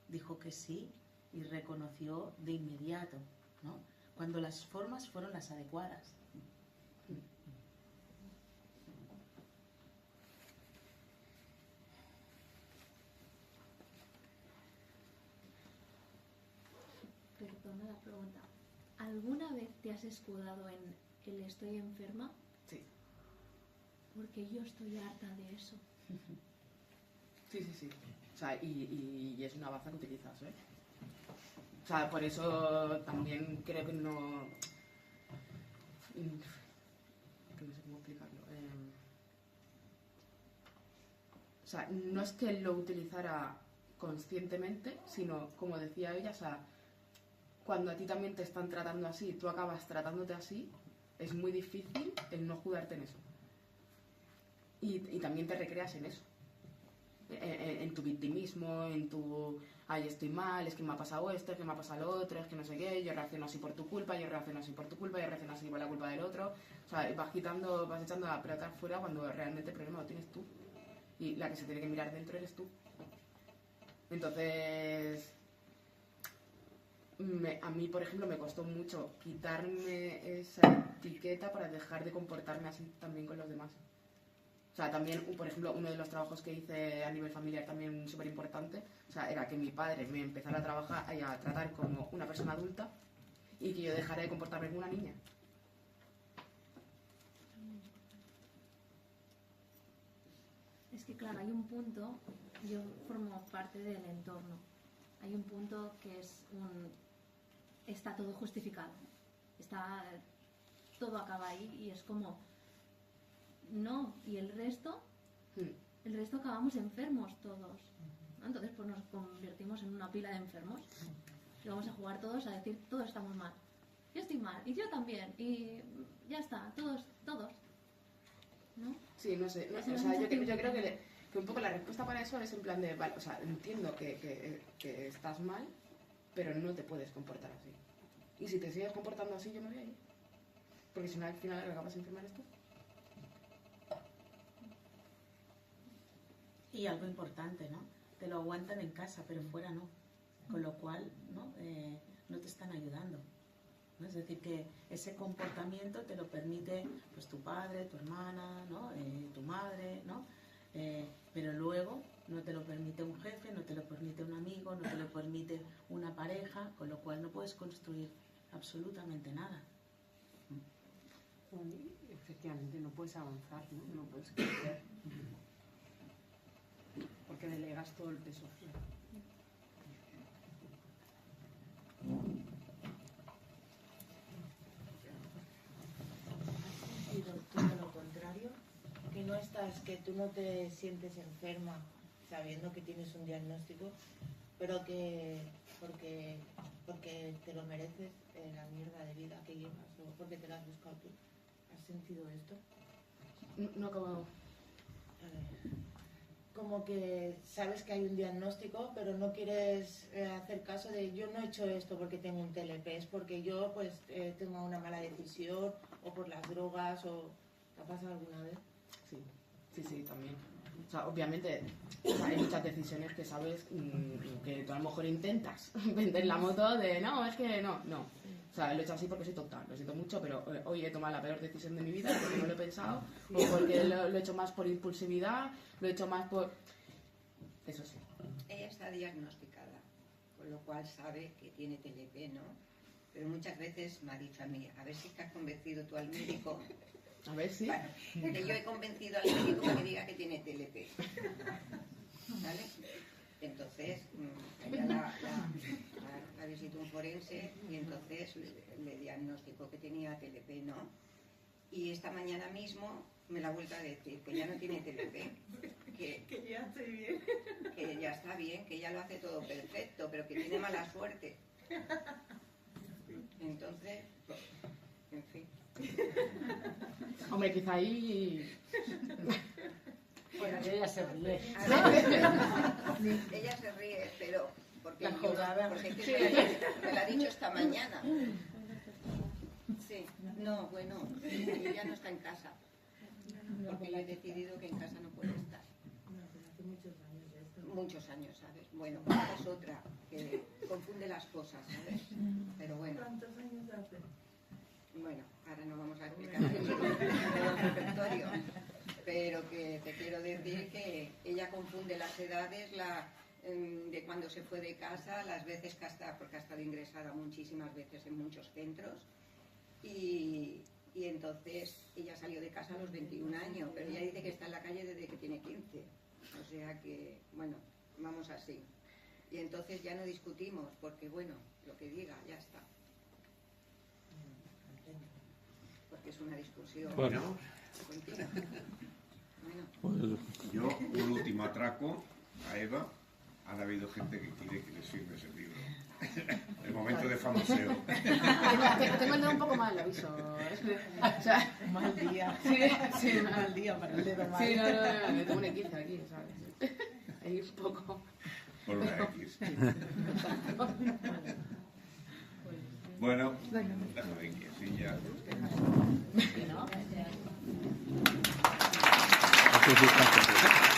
dijo que sí y reconoció de inmediato, ¿no? Cuando las formas fueron las adecuadas. Perdona la pregunta. ¿Alguna vez te has escudado en el estoy enferma? Sí. Porque yo estoy harta de eso. Sí, sí, sí. O sea, y es una baza que utilizas, ¿eh? O sea, por eso también creo que no... que no sé cómo explicarlo. O sea, no es que lo utilizara conscientemente, sino, como decía ella, o sea, cuando a ti también te están tratando así, tú acabas tratándote así, es muy difícil el no juzgarte en eso. Y también te recreas en eso. En tu victimismo, en tu... Ay, estoy mal, es que me ha pasado esto, es que me ha pasado lo otro, es que no sé qué, yo reacciono así por tu culpa, yo reacciono así por tu culpa, yo reacciono así por la culpa del otro. O sea, vas quitando, vas echando la pelota fuera cuando realmente el problema lo tienes tú. Y la que se tiene que mirar dentro eres tú. Entonces... a mí, por ejemplo, me costó mucho quitarme esa etiqueta para dejar de comportarme así también con los demás. O sea, también, por ejemplo, uno de los trabajos que hice a nivel familiar también súper importante, o sea, era que mi padre me empezara a trabajar y a tratar como una persona adulta y que yo dejara de comportarme como una niña. Es que claro, hay un punto, yo formo parte del entorno, hay un punto que es está todo justificado, todo acaba ahí y es como, no, y el resto acabamos enfermos todos, ¿no? Entonces pues nos convertimos en una pila de enfermos y vamos a jugar todos a decir, todos estamos mal, yo estoy mal, y yo también, y ya está, todos, ¿no? Sí, no sé, o sea, yo creo que un poco la respuesta para eso es en plan de, vale, o sea, entiendo que estás mal, pero no te puedes comportar así. Y si te sigues comportando así, yo me voy a ir. Porque si no, al final lo acabas enfermar esto. Y algo importante, ¿no? Te lo aguantan en casa, pero fuera no. Con lo cual, ¿no? No te están ayudando, ¿no? Es decir, que ese comportamiento te lo permite pues tu padre, tu hermana, ¿no? Tu madre, ¿no? Pero luego no te lo permite un jefe, no te lo permite un amigo, no te lo permite una pareja, con lo cual no puedes construir absolutamente nada. Efectivamente, no puedes avanzar, ¿no? No puedes crecer. Porque delegas todo el peso. Y todo lo contrario, que tú no te sientes enferma sabiendo que tienes un diagnóstico, pero que porque te lo mereces, la mierda de vida que llevas, o porque te la has buscado tú. ¿Has sentido esto? No acabo. Como que sabes que hay un diagnóstico, pero no quieres hacer caso de yo no he hecho esto porque tengo un TLP, es porque yo pues tengo una mala decisión, o por las drogas, o ¿te ha pasado alguna vez? Sí, también. O sea, obviamente hay muchas decisiones que sabes que tú a lo mejor intentas vender la moto de no, es que no. O sea, lo he hecho así porque soy tonta, lo siento mucho, pero hoy he tomado la peor decisión de mi vida porque no lo he pensado, o porque lo he hecho más por impulsividad, lo he hecho más por... Eso sí. Ella está diagnosticada, con lo cual sabe que tiene TLP, ¿no? Pero muchas veces me ha dicho a mí, a ver si te has convencido tú al médico. A ver si... Bueno, que yo he convencido al médico para que diga que tiene TLP. ¿Vale? Entonces, ella la visitó un forense y entonces le diagnosticó que tenía TLP, ¿no? Y esta mañana mismo me la ha vuelto a decir que ya no tiene TLP. Que ya estoy bien. Que ya está bien, que ella lo hace todo perfecto, pero que tiene mala suerte. Entonces, En fin. Hombre, quizá ahí... Bueno, ella se ríe. Ella se ríe, pero porque, La jugada. porque es que me la ha dicho esta mañana. Sí, no, bueno, ella no está en casa. Porque yo he decidido que en casa no puede estar. Muchos años, ¿sabes? Bueno, esta es otra, que confunde las cosas, ¿sabes? Pero bueno. ¿Cuántos años hace? Bueno, ahora no vamos a explicar el repertorio, pero que te quiero decir que ella confunde las edades, de cuando se fue de casa, las veces que porque ha estado ingresada muchísimas veces en muchos centros, y entonces ella salió de casa a los 21 años, pero ella dice que está en la calle desde que tiene 15, o sea que, bueno, vamos así. Y entonces ya no discutimos, porque bueno, lo que diga, ya está. Porque es una discusión Bueno. continua. Yo, un último atraco a Eva. Han habido gente que quiere que les firme ese libro. El momento de famoseo. Tengo el dedo un poco mal, lo aviso. O sea, Mal día. Sí, Mal día para el dedo mal. Sí, no, tengo un X aquí, ¿sabes? Ahí un poco... Por una X. Bueno, déjame aquí, así ya. ¿No? Gracias.